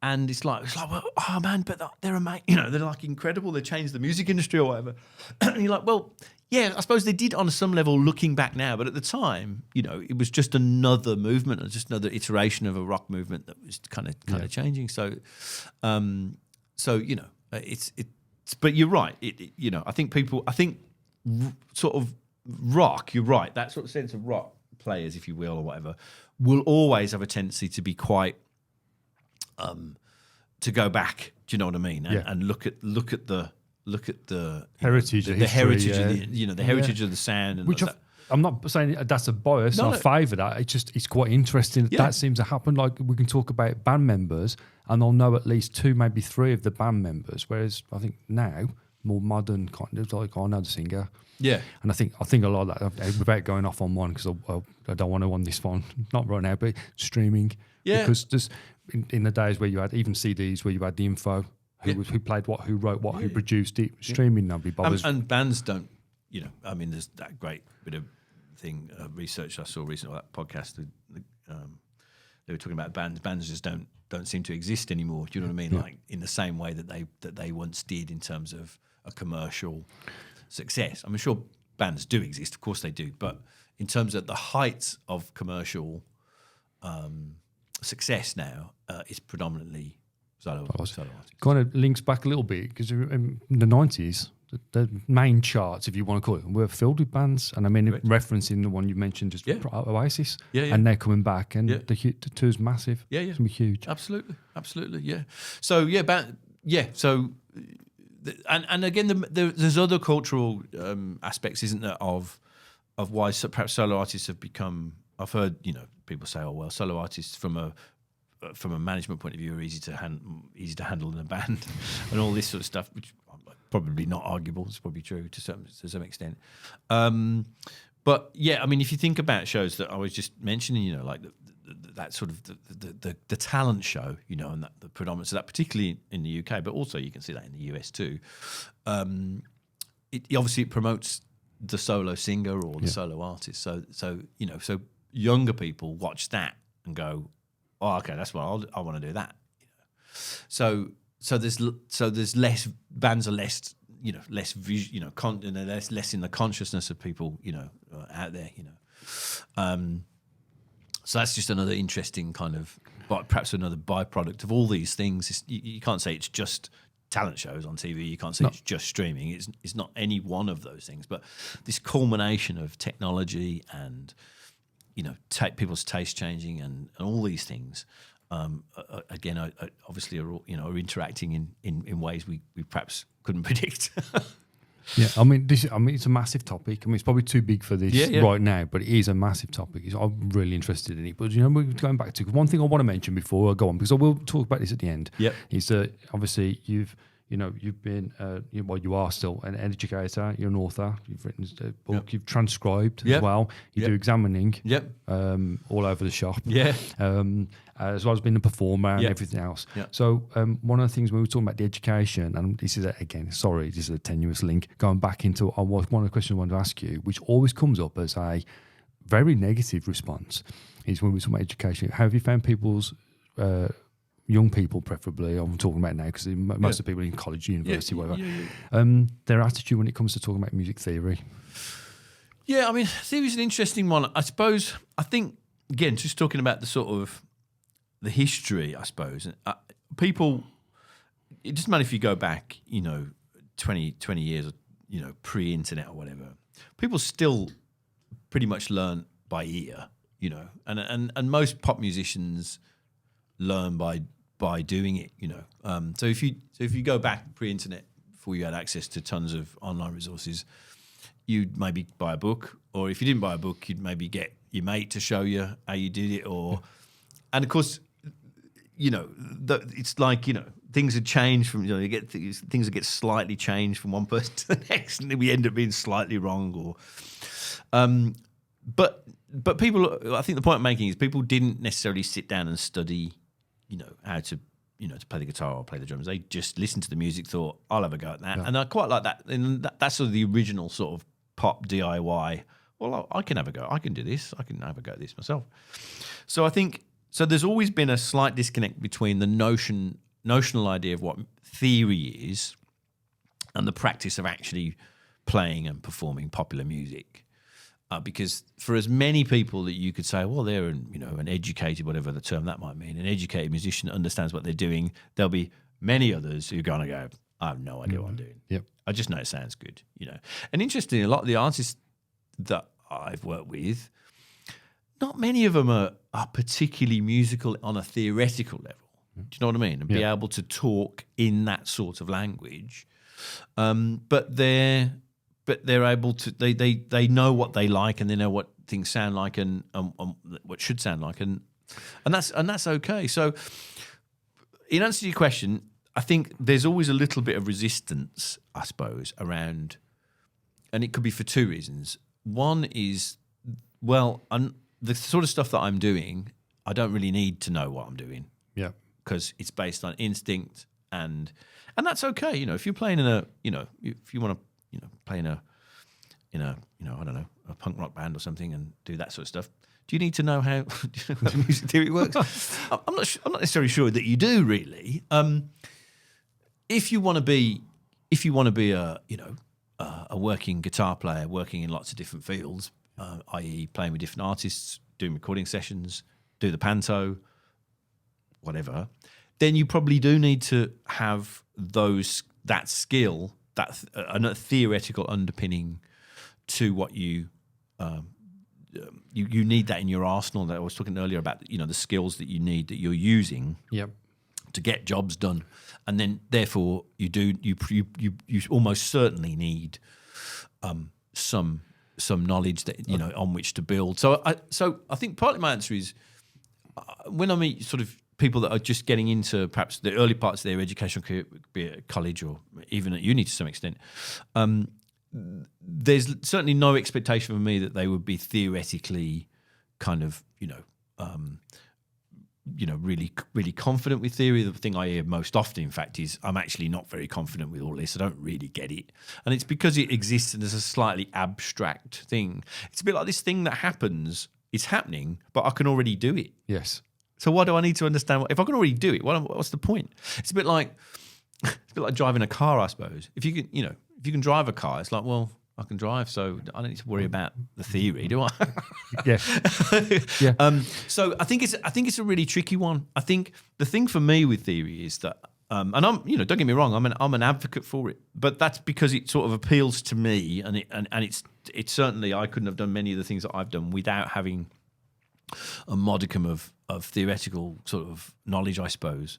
and it's like, well, oh man, but they're amazing, you know, they're like incredible, they changed the music industry or whatever, and you're like, well, yeah, I suppose they did on some level looking back now, but at the time, you know, it was just another movement, or just another iteration of a rock movement that was kind of changing. So, you know, it's but you're right. You know, I think sort of rock. You're right. That sort of sense of rock players, if you will, or whatever, will always have a tendency to be quite to go back. Do you know what I mean? And look at the heritage, the heritage of the, you know, the heritage of the sound, and which I'm not saying that's a bias. I favour that. It's quite interesting that seems to happen. Like, we can talk about band members, and I'll know at least 2, maybe 3 of the band members. Whereas I think now, more modern kind of, like, I know the singer. Yeah, and I think a lot of that, without going off on one, because I don't want to on this one, not right now, but streaming. Yeah, because just in the days where you had even CDs where you had the info. Who played what, who wrote what, who produced it, streaming, nobody bothers. And bands don't, you know, I mean, there's that great bit of research I saw recently, that podcast, they were talking about bands. Bands just don't seem to exist anymore. Do you know what I mean? Yeah. Like, in the same way that they once did in terms of a commercial success. I'm sure bands do exist, of course they do, but in terms of the heights of commercial success now, it's predominantly solo artists. Kind of links back a little bit, because in the 90s, the main charts, if you want to call it, were filled with bands. And I mean, referencing the one you mentioned, just Oasis, and they're coming back, and the tour's massive. Yeah, yeah, it's gonna be huge. Absolutely, yeah. So so, and again, there's other cultural aspects, isn't there, of why perhaps solo artists have become. I've heard, you know, people say, oh well, solo artists from a management point of view are easy to handle in a band, and all this sort of stuff, which probably not arguable. It's probably true to some extent. But yeah, I mean, if you think about shows that I was just mentioning, you know, like that sort of the talent show, you know, and that the predominance of that, particularly in the UK, but also you can see that in the US too. It obviously promotes the solo singer or the solo artist. So you know, so younger people watch that and go, oh, okay, that's what I want to do that. You know? So there's less, bands are less, you know, less you know, less in the consciousness of people, you know, out there, you know. So that's just another interesting kind of, perhaps another byproduct of all these things. You can't say it's just talent shows on TV. You can't say it's just streaming. It's not any one of those things, but this culmination of technology and, you know, people's taste changing and all these things, again, obviously are interacting in ways we perhaps couldn't predict. Yeah, I mean, it's a massive topic. I mean, it's probably too big for this right now, but it is a massive topic. I'm really interested in it. But, you know, we're going back to one thing I want to mention before I go on, because I will talk about this at the end. Yeah, is that obviously you've been, you are still an educator, you're an author, you've written a book, you've transcribed as well, you do examining all over the shop, as well as being a performer and everything else. So one of the things when we were talking about the education, and this is, this is a tenuous link, going back into one of the questions I wanted to ask you, which always comes up as a very negative response, is when we talk about education, how have you found people's young people preferably, I'm talking about now because most of the people in college, university, whatever, their attitude when it comes to talking about music theory? Yeah, I mean, theory is an interesting one. I suppose, I think, again, just talking about the sort of the history, I suppose, people, it doesn't matter if you go back, 20 years, pre-internet or whatever, people still pretty much learn by ear, and most pop musicians learn by doing it, So if you go back pre-internet, before you had access to tons of online resources, you'd maybe buy a book, or if you didn't buy a book, you'd maybe get your mate to show you how you did it, and of course, it's like things have changed from you get things that get slightly changed from one person to the next, and we end up being slightly wrong, but people, I think the point I'm making is people didn't necessarily sit down and study, how to to play the guitar or play the drums. They just listened to the music, thought, I'll have a go at that. Yeah. And I quite like that. And that's sort of the original sort of pop DIY. Well, I can have a go. I can do this. I can have a go at this myself. So I think, there's always been a slight disconnect between the notional idea of what theory is and the practice of actually playing and performing popular music. Because for as many people that you could say, well, they're an educated, whatever the term that might mean, an educated musician that understands what they're doing, there'll be many others who are going to go, I have no idea what I'm doing. Yep. I just know it sounds good, And interestingly, a lot of the artists that I've worked with, not many of them are particularly musical on a theoretical level. Do you know what I mean? And be able to talk in that sort of language, but they're able to. They know what they like, and they know what things sound like, and what should sound like, and that's okay. So, in answer to your question, I think there's always a little bit of resistance, I suppose, around, and it could be for two reasons. One is, the sort of stuff that I'm doing, I don't really need to know what I'm doing. Yeah. Because it's based on instinct, and that's okay. If you're playing in a, if you want to, play in a, I don't know, a punk rock band or something, and do that sort of stuff. Do you need to know how music theory works? I'm not necessarily sure that you do, really. If you want to be a working guitar player, working in lots of different fields, i.e., playing with different artists, doing recording sessions, do the panto, whatever, then you probably do need to have that skill, a theoretical underpinning to what you need that in your arsenal. That I was talking earlier about, the skills that you need, that you're using to get jobs done, and then therefore you almost certainly need some knowledge that on which to build. So I think partly my answer is when I meet sort of people that are just getting into perhaps the early parts of their educational career, be it at college or even at uni to some extent, there's certainly no expectation from me that they would be theoretically kind of, really, really confident with theory. The thing I hear most often, in fact, is I'm actually not very confident with all this. I don't really get it. And it's because it exists as a slightly abstract thing. It's a bit like this thing that happens, it's happening, but I can already do it. Yes. So why do I need to understand if I can already do it? What's the point? It's a bit like driving a car, I suppose. If you can drive a car, it's like, well, I can drive, so I don't need to worry about the theory, do I? Yeah. Yeah. So I think it's a really tricky one. I think the thing for me with theory is that, and I'm, don't get me wrong, I'm an advocate for it, but that's because it sort of appeals to me, and it's certainly, I couldn't have done many of the things that I've done without having a modicum of theoretical sort of knowledge, I suppose,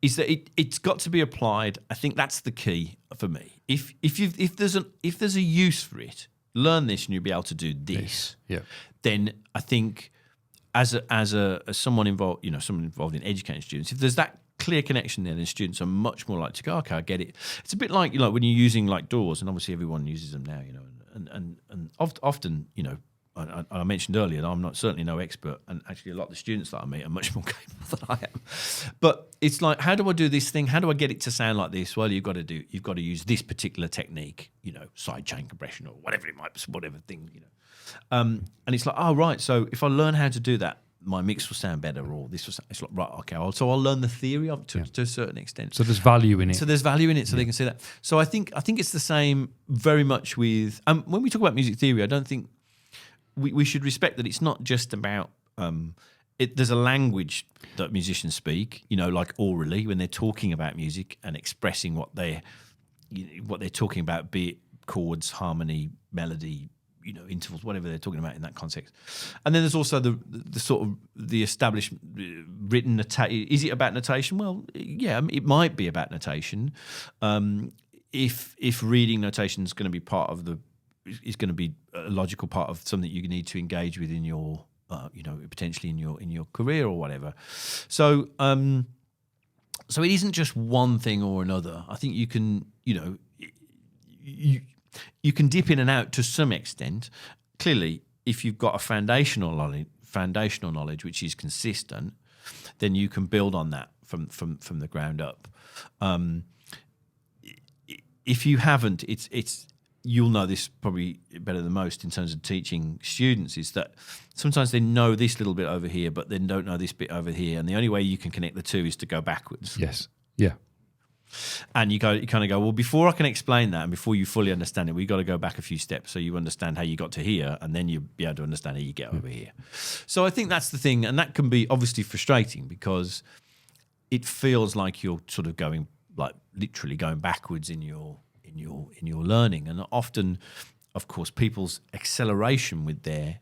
is that it's got to be applied. I think that's the key for me. If there's a use for it, learn this and you'll be able to do this. Yeah. Then I think as someone involved, someone involved in educating students, if there's that clear connection there, then students are much more likely to go, okay, I get it. It's a bit like when you're using like doors, and obviously everyone uses them now, and often, I mentioned earlier that I'm certainly no expert, and actually a lot of the students that I meet are much more capable than I am. But it's like, how do I do this thing? How do I get it to sound like this? Well, you've got to use this particular technique, side chain compression or whatever it might be, whatever thing, And it's like, oh right, so if I learn how to do that, my mix will sound better, or this will sound, it's like, right, okay, so I'll learn the theory of it to a certain extent. So there's value in it. So there's value in it, so they can see that. So I think it's the same very much with when we talk about music theory. I don't think we should respect that it's not just about there's a language that musicians speak, like orally when they're talking about music and expressing what they're talking about, be it chords, harmony, melody, intervals, whatever they're talking about in that context. And then there's also the sort of the established written notation. Is it about notation? Well, yeah, it might be about notation. If reading notation is going to be is going to be a logical part of something you need to engage with in your, potentially in your career or whatever. So, so it isn't just one thing or another. I think you can, you can dip in and out to some extent. Clearly, if you've got a foundational knowledge which is consistent, then you can build on that from the ground up. If you haven't, it's you'll know this probably better than most in terms of teaching students, is that sometimes they know this little bit over here, but then don't know this bit over here, and the only way you can connect the two is to go backwards. Yes. Yeah. And you kind of go, well, before I can explain that and before you fully understand it, we've got to go back a few steps so you understand how you got to here, and then you'll be able to understand how you get over here. So I think that's the thing, and that can be obviously frustrating because it feels like you're sort of going, like literally going backwards in your learning. And often, of course, people's acceleration with their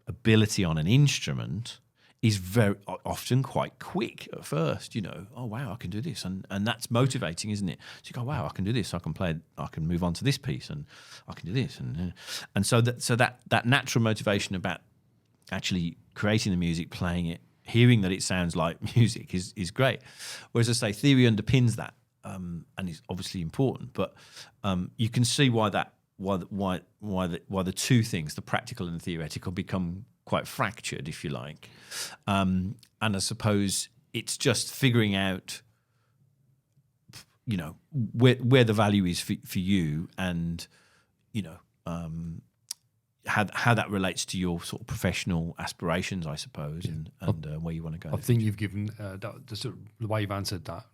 ability on an instrument is very often quite quick at first. Oh wow, I can do this, and that's motivating, isn't it? So you go, wow, I can do this, I can play, I can move on to this piece, and I can do this, and so that natural motivation about actually creating the music, playing it, hearing that it sounds like music is great. Whereas I say theory underpins that, and it's obviously important, but you can see why the two things, the practical and the theoretical, become quite fractured, if you like. And I suppose it's just figuring out, where the value is for you, and how that relates to your sort of professional aspirations, I suppose, and where you want to go. I think you've given the way you've answered that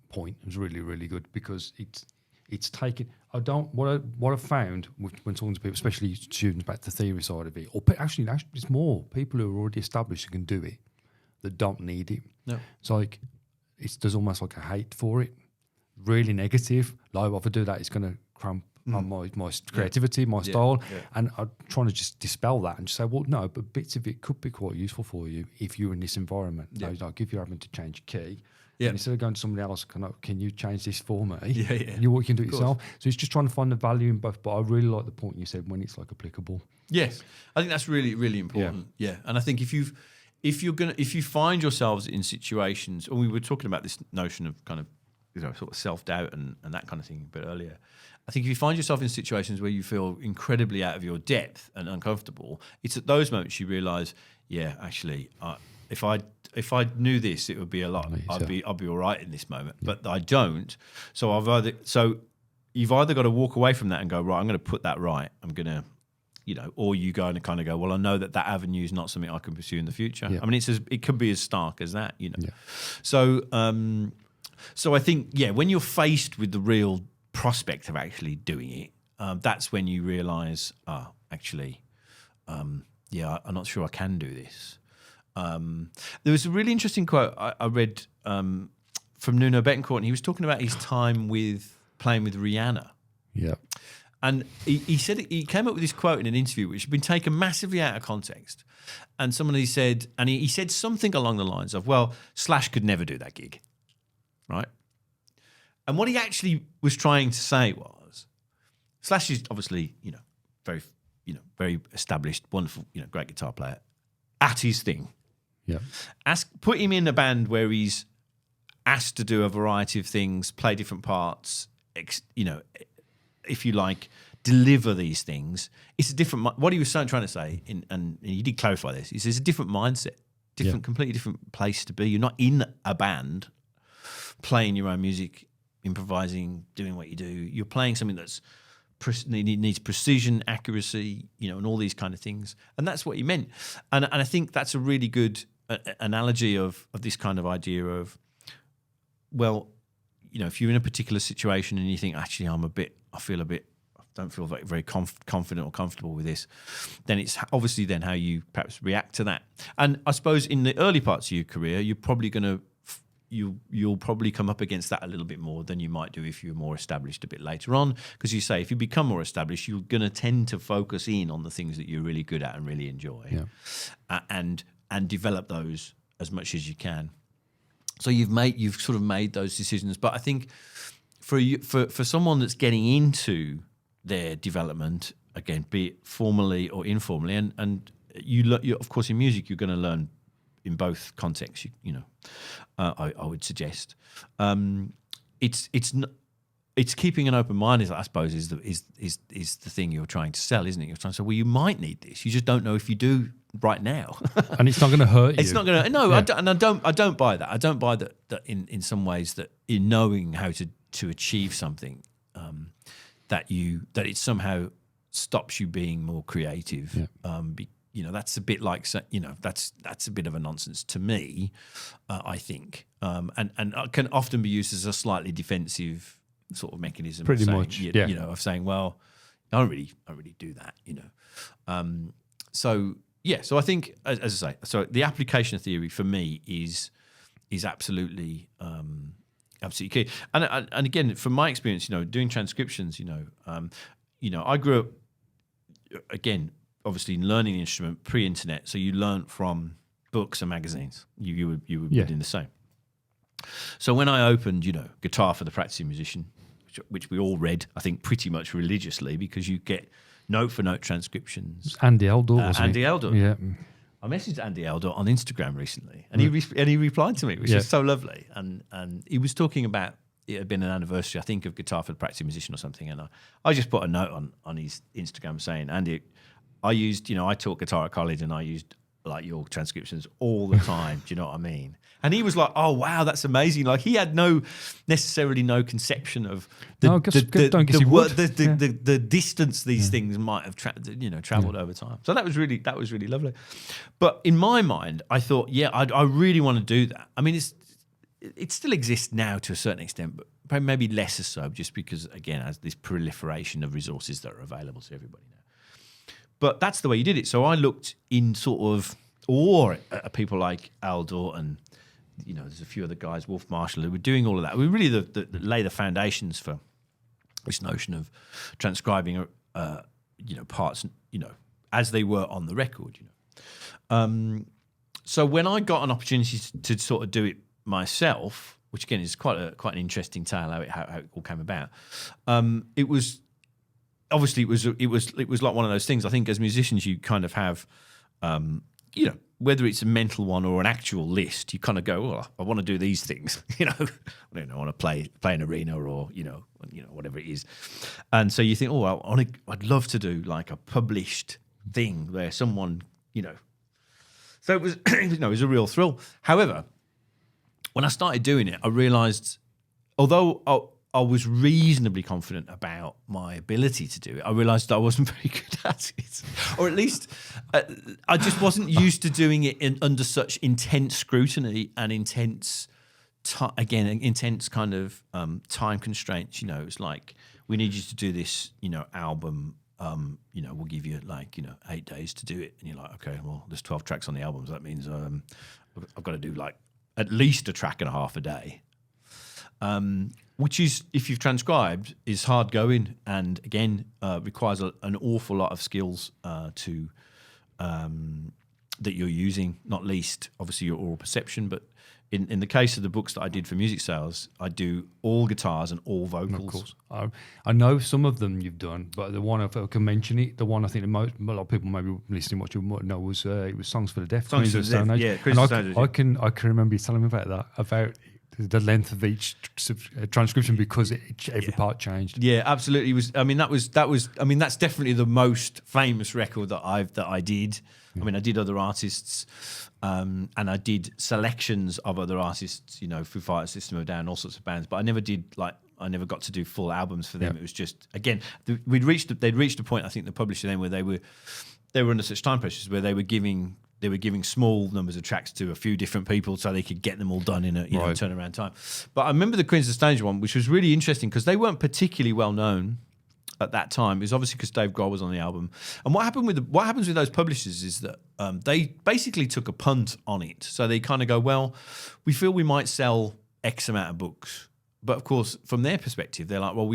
point is really, really good, because it's taken. What I've found when talking to people, especially students, back to the theory side of it, or actually it's more people who are already established and can do it that don't need it. No. It's like there's almost like a hate for it, really negative. Like, if I do that, it's going to cramp on my creativity, my style. Yeah. And I'm trying to just dispel that and just say, well, no, but bits of it could be quite useful for you if you're in this environment. Yeah. Like if you're having to change a key, and instead of going to somebody else, can you change this for me? You can do it yourself. So it's just trying to find the value in both. But I really like the point you said when it's like applicable. Yes, I think that's really, really important. Yeah, and I think if you find yourselves in situations, and we were talking about this notion of kind of sort of self-doubt and that kind of thing a bit earlier. I think if you find yourself in situations where you feel incredibly out of your depth and uncomfortable, it's at those moments you realise, actually, if I knew this, it would be a lot. I'd be all right in this moment, but I don't. So you've either got to walk away from that and go, right, I'm going to put that right. I'm going to, or you go and kind of go, well, I know that avenue is not something I can pursue in the future. Yeah. I mean, it could be as stark as that, Yeah. So I think, when you're faced with the real prospect of actually doing it, that's when you realise, actually, I'm not sure I can do this. There was a really interesting quote I read from Nuno Betancourt, and he was talking about his time playing with Rihanna. Yeah. And he said he came up with this quote in an interview which had been taken massively out of context. And he said something along the lines of, well, Slash could never do that gig. Right? And what he actually was trying to say was, Slash is obviously, very, very established, wonderful, great guitar player at his thing. Yeah. Put him in a band where he's asked to do a variety of things, play different parts, if you like, deliver these things. It's a different. What he was trying to say, and he did clarify this. He says it's a different mindset, completely different place to be. You're not in a band playing your own music, improvising, doing what you do. You're playing something that's it needs precision, accuracy, and all these kind of things. And that's what he meant. And I think that's a really good analogy of this kind of idea of, well, if you're in a particular situation and you think, actually, I don't feel very, very confident or comfortable with this, then it's obviously then how you perhaps react to that. And I suppose in the early parts of your career, you're probably going to, you'll probably come up against that a little bit more than you might do if you're more established a bit later on. Because you say, if you become more established, you're going to tend to focus in on the things that you're really good at and really enjoy, and develop those as much as you can. So you've sort of made those decisions. But I think for someone that's getting into their development, again, be it formally or informally, and you of course in music you're going to learn in both contexts. I would suggest it's keeping an open mind. I suppose is the thing you're trying to sell, isn't it? You're trying to say, well, you might need this. You just don't know if you do right now, and it's not going to hurt you. It's not going to. No, yeah. I don't buy that. I don't buy that in some ways that in knowing how to achieve something, that it somehow stops you being more creative. Yeah. That's a bit like, that's a bit of a nonsense to me, I think, and can often be used as a slightly defensive sort of mechanism. Pretty of saying, much, of saying, well, I don't really do that, So I think, as I say, so the application of theory for me is absolutely key. And again, from my experience, doing transcriptions, I grew up, again, obviously learning the instrument pre-internet, so you learnt from books and magazines. You were doing the same. So when I opened, Guitar for the Practicing Musician, which we all read, I think, pretty much religiously, because you get note-for-note transcriptions. Andy Eldor, Andy Eldor. Yeah. I messaged Andy Eldor on Instagram recently, and he replied to me, which is so lovely. And he was talking about, it had been an anniversary, I think, of Guitar for the Practicing Musician or something, and I just put a note on his Instagram saying, Andy, I taught guitar at college, and I used your transcriptions all the time. Do you know what I mean? And he was like, "Oh wow, that's amazing!" Like he had necessarily no conception of the distance these things might have traveled over time. So that was really lovely. But in my mind, I thought, I really want to do that. I mean, it still exists now to a certain extent, but maybe less so, just because again, as this proliferation of resources that are available to everybody now. But that's the way you did it. So I looked in sort of awe at people like Eldor and, there's a few other guys, Wolf Marshall, who were doing all of that. We really lay the foundations for this notion of transcribing, parts, as they were on the record, So when I got an opportunity to sort of do it myself, which again is quite an interesting tale how it all came about, it was. Obviously, it was like one of those things. I think as musicians, you kind of have, whether it's a mental one or an actual list, you kind of go, well, I want to do these things. I don't know, I want to play an arena or whatever it is. And so you think, I'd love to do like a published thing where someone, So it was, it was a real thrill. However, when I started doing it, I realised, although I was reasonably confident about my ability to do it, I realised that I wasn't very good at it. Or at least I just wasn't used to doing it under such intense scrutiny and intense kind of time constraints. It's like, we need you to do this, album. We'll give you 8 days to do it. And you're like, okay, well, there's 12 tracks on the album. So that means I've got to do at least a track and a half a day. Which is, if you've transcribed, is hard going, and again requires an awful lot of skills that you're using. Not least, obviously, your oral perception. But in the case of the books that I did for music sales, I do all guitars and all vocals. Of course, I know some of them you've done, but the one, if I can mention it, the one I think a lot of people maybe listening what you might know was it was Songs for the Deaf. Songs for the Deaf, yeah. I can remember you telling me about that, about the length of each transcription, because every part changed. Yeah, absolutely. That's definitely the most famous record that I did. I mean, I did other artists, and I did selections of other artists, Foo Fighters, System of a Down, all sorts of bands, but I never did I never got to do full albums for them. It was just, again, they'd reached a point, I think, the publisher then, where they were under such time pressures where they were giving small numbers of tracks to a few different people so they could get them all done in a turnaround time. But I remember the Queens of the Stage one, which was really interesting because they weren't particularly well known at that time. It was obviously because Dave Grohl was on the album. And what happens with those publishers is that they basically took a punt on it. So they kind of go, well, we feel we might sell X amount of books. But of course, from their perspective, they're like, well,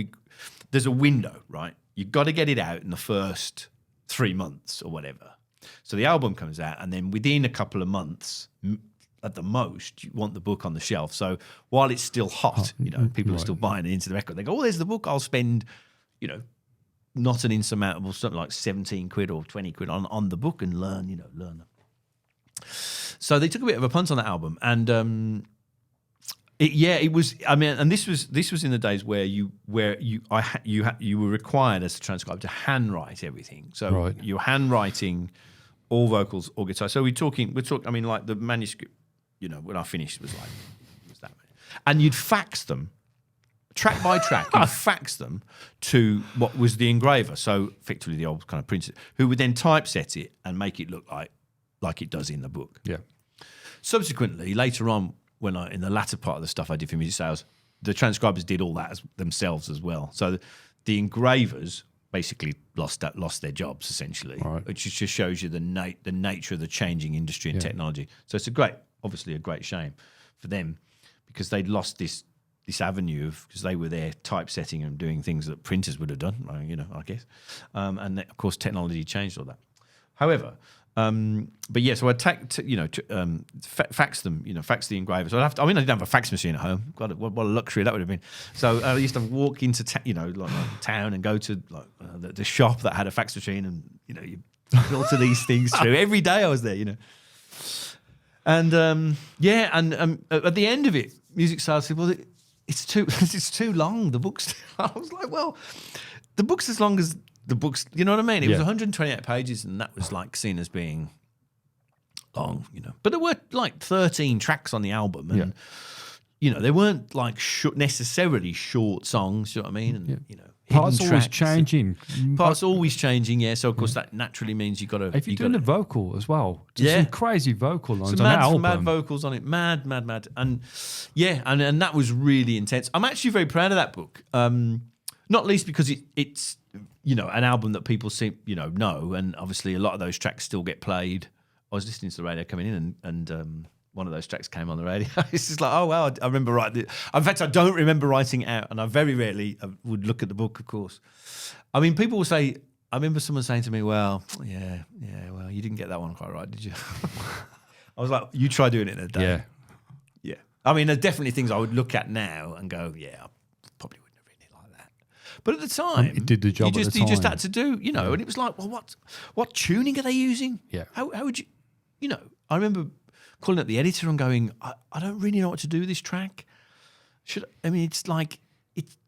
there's a window, right? You've got to get it out in the first 3 months or whatever. So the album comes out, and then within a couple of months, at the most, you want the book on the shelf. So while it's still hot, people are still buying it into the record. They go, oh, there's the book. I'll spend, not an insurmountable, something like 17 quid or 20 quid on the book and learn. So they took a bit of a punt on that album, and it was. I mean, and this was in the days where you were required as a transcriber to handwrite everything. So you're handwriting all vocals, all guitar. So we're talking. I mean, like the manuscript. When I finished was that many. And you'd fax them, track by track. You'd fax them to what was the engraver. So effectively the old kind of printer, who would then typeset it and make it look like it does in the book. Yeah. Subsequently, later on, in the latter part of the stuff I did for music sales, the transcribers did all that themselves as well. So the engravers basically lost their jobs essentially, which just shows you the nature of the changing industry and technology. So it's obviously a great shame for them because they'd lost this avenue because they were there typesetting and doing things that printers would have done, I guess. And of course, technology changed all that. However. But yeah, so I'd fax them, fax the engravers. I didn't have a fax machine at home. God, what a luxury that would have been. So I used to walk into town and go to the shop that had a fax machine, and you filter these things through. Every day I was there, And at the end of it, music sales said, "Well, it's too long. The book's." I was like, "Well, the book's as long as." The books, you know what I mean? It was 128 pages, and that was seen as being long, But there were 13 tracks on the album, and they weren't necessarily short songs. You know what I mean? And parts always changing. Parts always changing. Yeah. So of course that naturally means you got to. If you're doing the vocal as well, some crazy vocal lines on that album. Some mad vocals on it, mad, and and that was really intense. I'm actually very proud of that book. Not least because it's an album that people seem know, and obviously a lot of those tracks still get played. I was listening to the radio coming in, and one of those tracks came on the radio. It's just like, oh wow, I remember writing it. In fact, I don't remember writing it out, and I very rarely would look at the book, of course. I mean, people will say, I remember someone saying to me, well, well, you didn't get that one quite right, did you? I was like, you try doing it in a day. Yeah. I mean, there's definitely things I would look at now and go, yeah, but at the time, it did the job. You just had to do, and it was like, well, what tuning are they using? Yeah. How would you, I remember calling up the editor and going, I don't really know what to do with this track. It's like,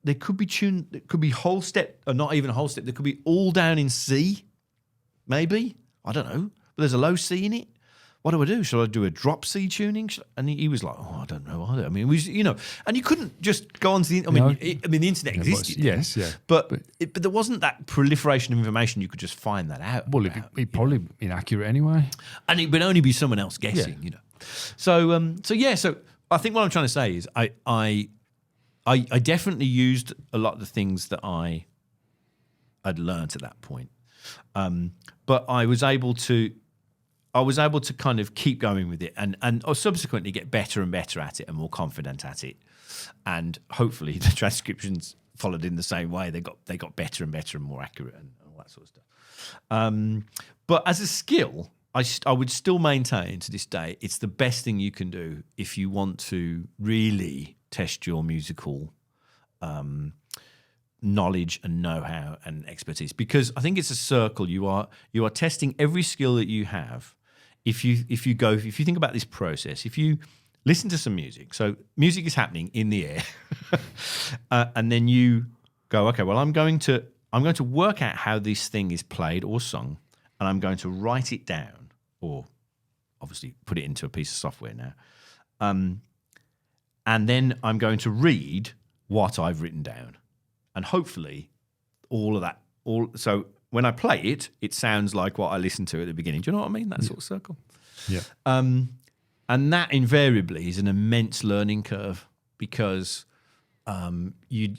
there could be tuned, it could be whole step, or not even a whole step. There could be all down in C, maybe. I don't know. But there's a low C in it. What do I do? Should I do a drop C tuning? And he was like, oh, I don't know either. I mean, it was, and you couldn't just go onto the the internet existed. Yes, yeah. But there wasn't that proliferation of information. You could just find that out. Well, it'd probably inaccurate anyway. And it would only be someone else guessing, So, so I think what I'm trying to say is I definitely used a lot of the things that I'd learned at that point. But I was able to kind of keep going with it and subsequently get better and better at it and more confident at it. And hopefully the transcriptions followed in the same way. They got better and better and more accurate and all that sort of stuff. But as a skill, I would still maintain to this day, it's the best thing you can do if you want to really test your musical knowledge and know-how and expertise. Because I think it's a circle. You are testing every skill that you have. If you think about this process, if you listen to some music, so music is happening in the air, and then you go, okay, well, I'm going to work out how this thing is played or sung, and I'm going to write it down, or obviously put it into a piece of software now, and then I'm going to read what I've written down, and hopefully all of that. So when I play it, it sounds like what I listened to at the beginning. Do you know what I mean? That sort of circle. Yeah. And that invariably is an immense learning curve, because you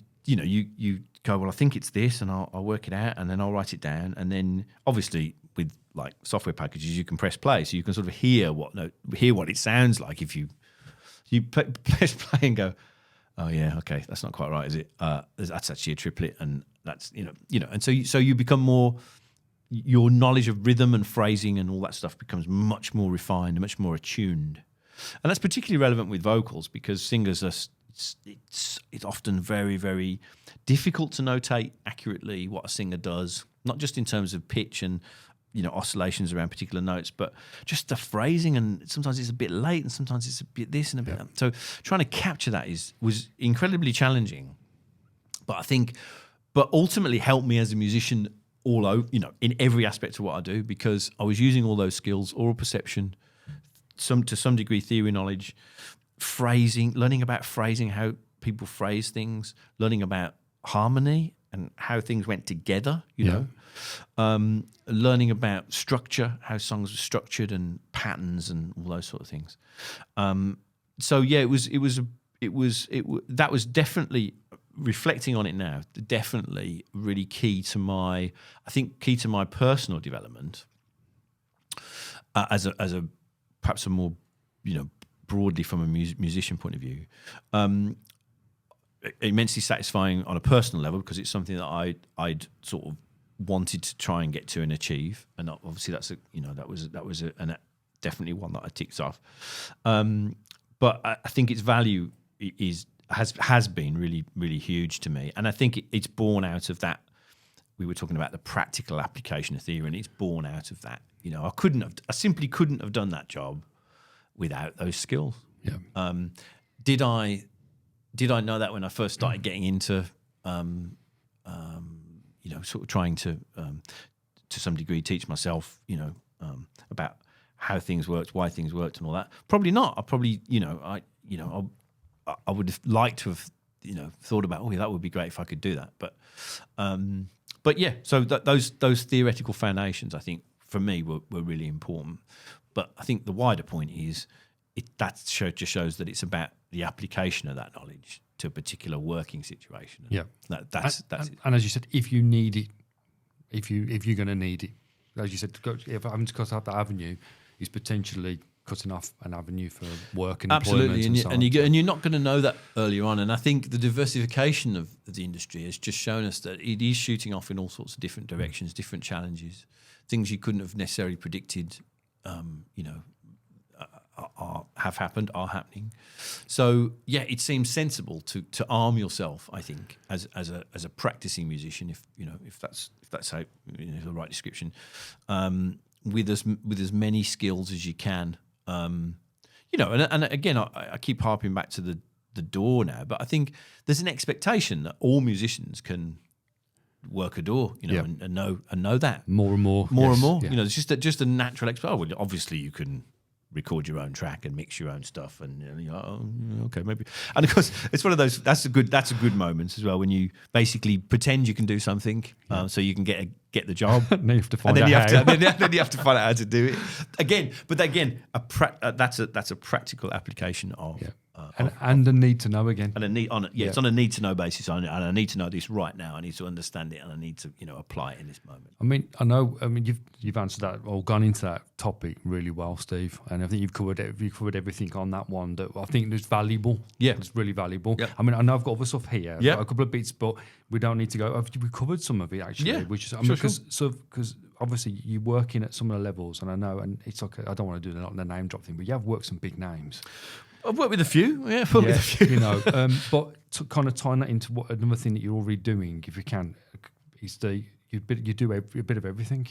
go, well, I think it's this, and I'll work it out, and then I'll write it down, and then obviously with like software packages, you can press play, so you can sort of hear what it sounds like if you press play and go, oh yeah, okay, that's not quite right, is it? That's actually a triplet, and that's and so you become more. Your knowledge of rhythm and phrasing and all that stuff becomes much more refined and much more attuned, and that's particularly relevant with vocals, because singers are. It's often very, very difficult to notate accurately what a singer does, not just in terms of pitch and oscillations around particular notes, but just the phrasing, and sometimes it's a bit late and sometimes it's a bit this and a bit that. So trying to capture that was incredibly challenging, but ultimately helped me as a musician all over, in every aspect of what I do, because I was using all those skills: oral perception, to some degree theory knowledge, phrasing, learning about phrasing, how people phrase things, learning about harmony and how things went together, learning about structure, how songs were structured, and patterns and all those sort of things. So yeah, that was definitely, reflecting on it now, definitely really key to my personal development as a perhaps a more broadly from a musician point of view, immensely satisfying on a personal level, because it's something that I'd sort of wanted to try and get to and achieve, and obviously that's definitely one that I ticked off. But I think its value has been really, really huge to me, and I think it's born out of that. We were talking about the practical application of theory, and it's born out of that. I simply couldn't have done that job without those skills. Yeah. Did I know that when I first started getting into, sort of trying to some degree teach myself, about how things worked, why things worked, and all that? Probably not. I probably, I would have liked to have, thought about, oh yeah, that would be great if I could do that. But yeah. So those theoretical foundations, I think, for me, were really important. But I think the wider point is just shows that it's about the application of that knowledge to a particular working situation. Yeah, that's it. And as you said, if you need it, if you're going to need it, as you said, if having to cut out that avenue is potentially cutting off an avenue for work and absolutely, employment and you're not going to know that earlier on. And I think the diversification of the industry has just shown us that it is shooting off in all sorts of different directions, different challenges, things you couldn't have necessarily predicted. Have happened, are happening. So yeah, it seems sensible to arm yourself, I think, as a practicing musician, if that's how, the right description, with as many skills as you can. And again, I keep harping back to the door now, but I think there's an expectation that all musicians can work a door, and know that more and more. Yeah. It's just a natural expectation. Oh, well, obviously you can record your own track and mix your own stuff, and okay, maybe. And of course, it's one of those. That's a good moment as well, when you basically pretend you can do something, so you can get the job. Then you have to find out how. Then you have to find out how to do it again. But again, that's a practical application of. Yeah. And a need to know again, it's on a need to know basis, and I need to know this right now. I need to understand it, and I need to apply it in this moment. I mean, you've answered that or gone into that topic really well, Steve, and I think you've covered everything on that one that I think is valuable. Yeah, it's really valuable. Yeah. I mean, I know I've got other stuff here, a couple of bits, but we don't need to go. We covered some of it actually, which is because obviously you're working at some of the levels, and I know, and it's like I don't want to do the name drop thing, but you have worked some big names. I've worked with a few, with a few. But to kind of tie that into what another thing that you're already doing, if you can, is you do a bit of everything.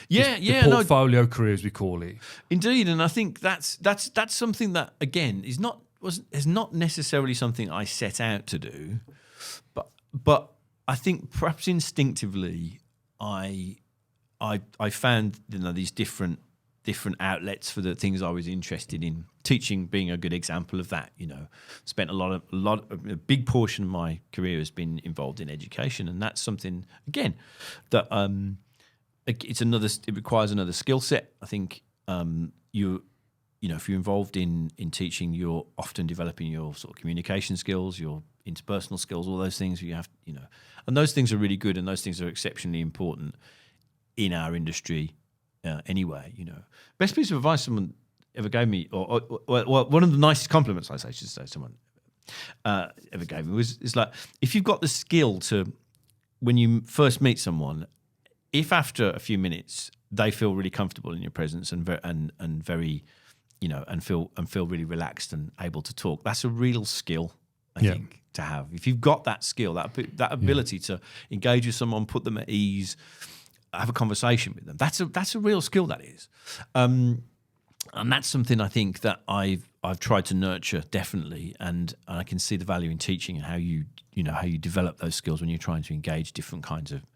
Yeah, the portfolio career, as we call it. Indeed, and I think that's something that again is not necessarily something I set out to do, but I think perhaps instinctively I found these different different outlets for the things I was interested in. Teaching being a good example of that. Spent a big portion of my career has been involved in education, and that's something again that it requires another skill set. I think if you're involved in teaching, you're often developing your sort of communication skills, your interpersonal skills, all those things you have, and those things are really good, and those things are exceptionally important in our industry anyway. Best piece of advice someone ever gave me, or one of the nicest compliments I should say someone ever gave me is like, if you've got the skill to, when you first meet someone, if after a few minutes they feel really comfortable in your presence and very and feel really relaxed and able to talk, that's a real skill, I think, to have. If you've got that skill, that ability to engage with someone, put them at ease, have a conversation with them, that's a real skill, that is. And that's something I think that I've tried to nurture, definitely, and I can see the value in teaching and how you develop those skills when you're trying to engage different kinds of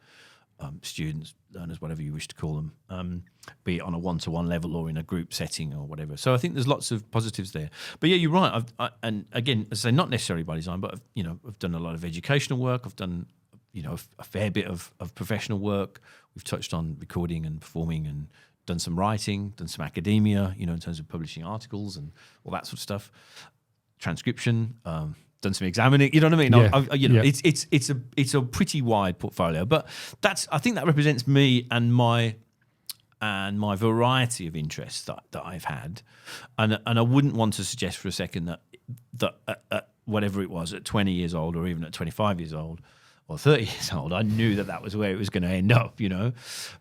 students, learners, whatever you wish to call them, be it on a one-to-one level or in a group setting or whatever. So I think there's lots of positives there. But yeah, you're right. And again, as I say, not necessarily by design, but I've done a lot of educational work. I've done a fair bit of professional work. We've touched on recording and performing, and done some writing, done some academia, in terms of publishing articles and all that sort of stuff. Transcription. Done some examining, you know what I mean? It's a pretty wide portfolio, but I think that represents me and my variety of interests that I've had, and I wouldn't want to suggest for a second that whatever it was at 20 years old, or even at 25 years old, or 30 years old, I knew that was where it was going to end up,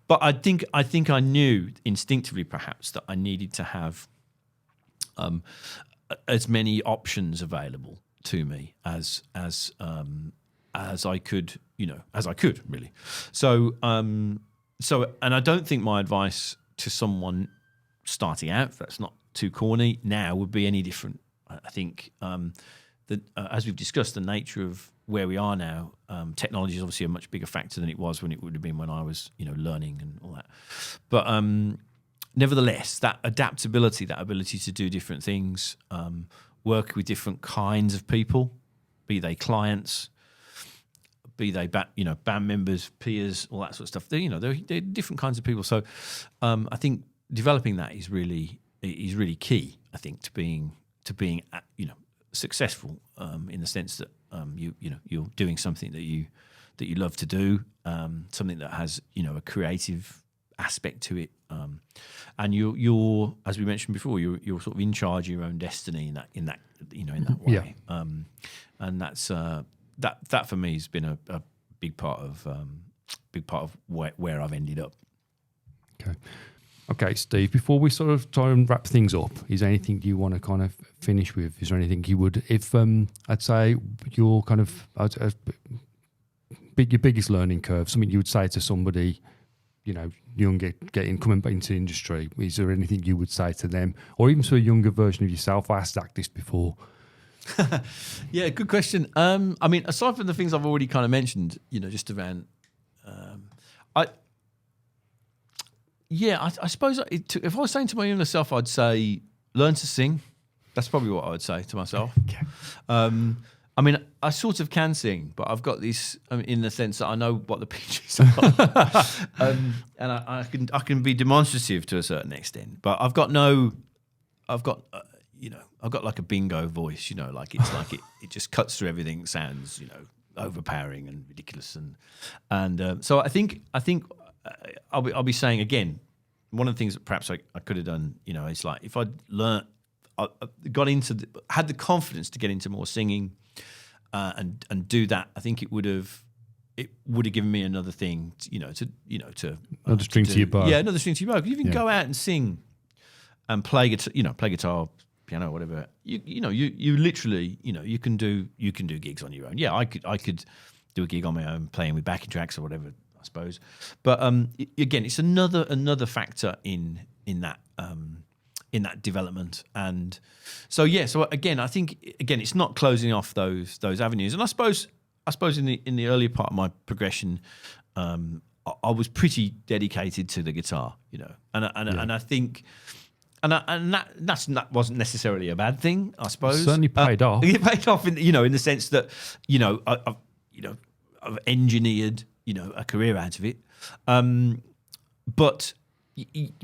But I think I knew instinctively, perhaps, that I needed to have as many options available to me as I could, really. So and I don't think my advice to someone starting out, if that's not too corny, now would be any different. I think that as we've discussed, the nature of where we are now, technology is obviously a much bigger factor than it was when it would have been when I was, learning and all that. But nevertheless, that adaptability, that ability to do different things, work with different kinds of people, be they clients, be they band members, peers, all that sort of stuff. They're different kinds of people. So I think developing that is really key, I think, to being successful, in the sense that you're doing something that you love to do, something that has a creative aspect to it, and you're, as we mentioned before, you're sort of in charge of your own destiny in that way. And that's that for me has been a big part of where I've ended up. Okay, Steve, before we sort of try and wrap things up, is there anything you want to kind of finish with? Is there anything you would, if I'd say your kind of your biggest learning curve, something you would say to somebody, younger, coming back into the industry? Is there anything you would say to them, or even to a younger version of yourself? I asked Zak this before. Yeah, good question. I mean, aside from the things I've already kind of mentioned, just around, I suppose if I was saying to my younger self, I'd say learn to sing. That's probably what I would say to myself. Okay. I mean, I sort of can sing, but I've got this in the sense that I know what the pitches are, and I can be demonstrative to a certain extent. But I've got like a bingo voice, like it just cuts through everything. It sounds, overpowering and ridiculous, and so I think I'll be saying again, one of the things that perhaps I could have done, is like if I'd learned, I had the confidence to get into more singing. And do that, I think it would have given me another thing, to another string to your bow. Yeah, another string to your bow. You can go out and sing, and play guitar, piano, whatever. You literally, you can do gigs on your own. Yeah, I could do a gig on my own, playing with backing tracks or whatever, I suppose. But again, it's another factor in that. In that development, and so again, I think it's not closing off those avenues. And I suppose in the earlier part of my progression, I was pretty dedicated to the guitar, you know, and I think. And that wasn't necessarily a bad thing, I suppose. It certainly paid off. It paid off, in the sense that I've engineered a career out of it. But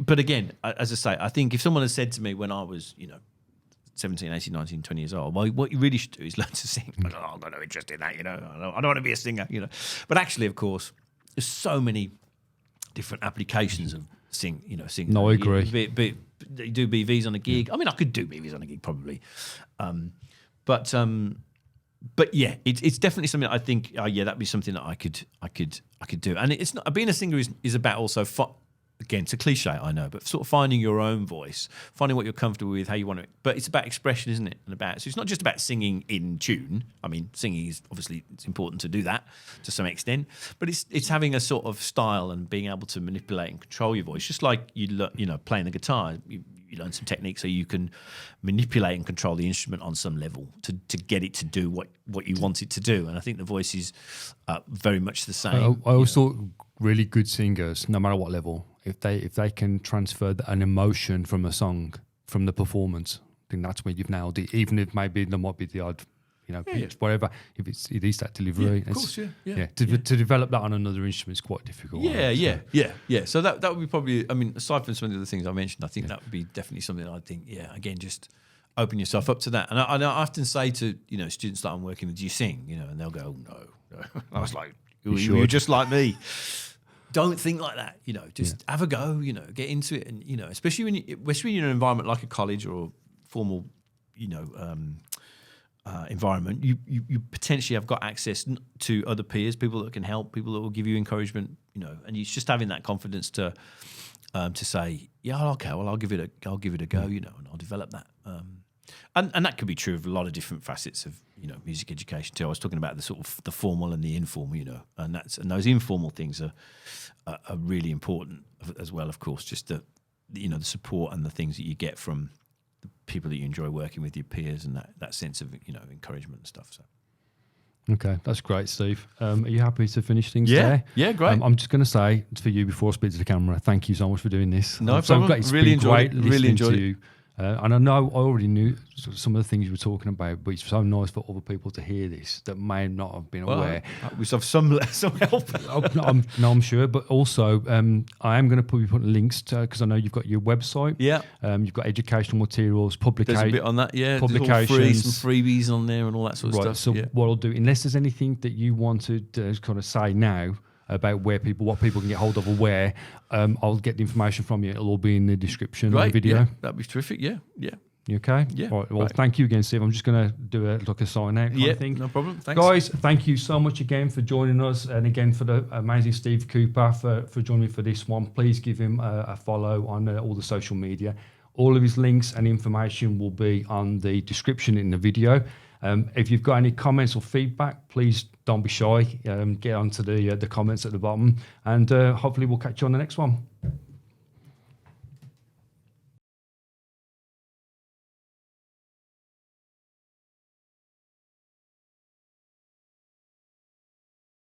again, as I say, I think if someone had said to me when I was 17, 18, 19, 20 years old, well, what you really should do is learn to sing. I've got no interest in that, I don't want to be a singer, But actually, of course, there's so many different applications of singing. No, I agree. You do BVs on a gig. I mean, I could do BVs on a gig probably, but yeah, it's definitely something that I think. That'd be something that I could do. And it's not being a singer is about also. Again, it's a cliche, I know, but sort of finding your own voice, finding what you're comfortable with, how you want it. But it's about expression, isn't it? So it's not just about singing in tune. I mean, singing is obviously it's important to do that to some extent, but it's having a sort of style and being able to manipulate and control your voice, just like playing the guitar. You learn some techniques so you can manipulate and control the instrument on some level to get it to do what you want it to do. And I think the voice is very much the same. I always thought really good singers, no matter what level, if they can transfer an emotion from a song, from the performance, I think that's where you've nailed it. Even if maybe there might be the odd, pitch, whatever. If it is that delivery, of course, to develop that on another instrument is quite difficult. Yeah. So that would be probably. I mean, aside from some of the other things I mentioned, I think that would be definitely something I think. Yeah, again, just open yourself up to that. And I often say to students that I'm working with, do you sing? And they'll go, no. I was like, you're just like me. Don't think like that, just have a go, get into it. And, especially when you're in an environment like a college or a formal, environment, you potentially have got access to other peers, people that can help, people that will give you encouragement, and it's just having that confidence to say, okay, well, I'll give it a go, and I'll develop that. And that could be true of a lot of different facets of music education too. I was talking about the sort of the formal and the informal, and those informal things are really important as well. Of course, just the support and the things that you get from the people that you enjoy working with, your peers, and that sense of encouragement and stuff. So. Okay, that's great, Steve. Are you happy to finish things there? Yeah, great. I'm just going to say for you before I speak to the camera, thank you so much for doing this. No problem. So glad it's really been great enjoyed it. Really enjoyed to you. And I know I already knew some of the things you were talking about, but it's so nice for other people to hear this that may not have been aware. We have some help. I'm sure, but also I am going to be putting links because I know you've got your website. Yeah. You've got educational materials, publications. There's a bit on that, yeah. Publications, some freebies on there and all that sort of stuff. So what I'll do, unless there's anything that you wanted to kind of say now about what people can get hold of or where, I'll get the information from you. It'll all be in the description of the video. Yeah, that'd be terrific. Yeah. You okay? Yeah. All right, well, thank you again, Steve. I'm just going to do a sign out kind of thing. No problem. Thanks. Guys, thank you so much again for joining us, and again for the amazing Steve Cooper for joining me for this one. Please give him a follow on all the social media. All of his links and information will be on the description in the video. If you've got any comments or feedback, please don't be shy. Get onto the comments at the bottom, and hopefully we'll catch you on the next one.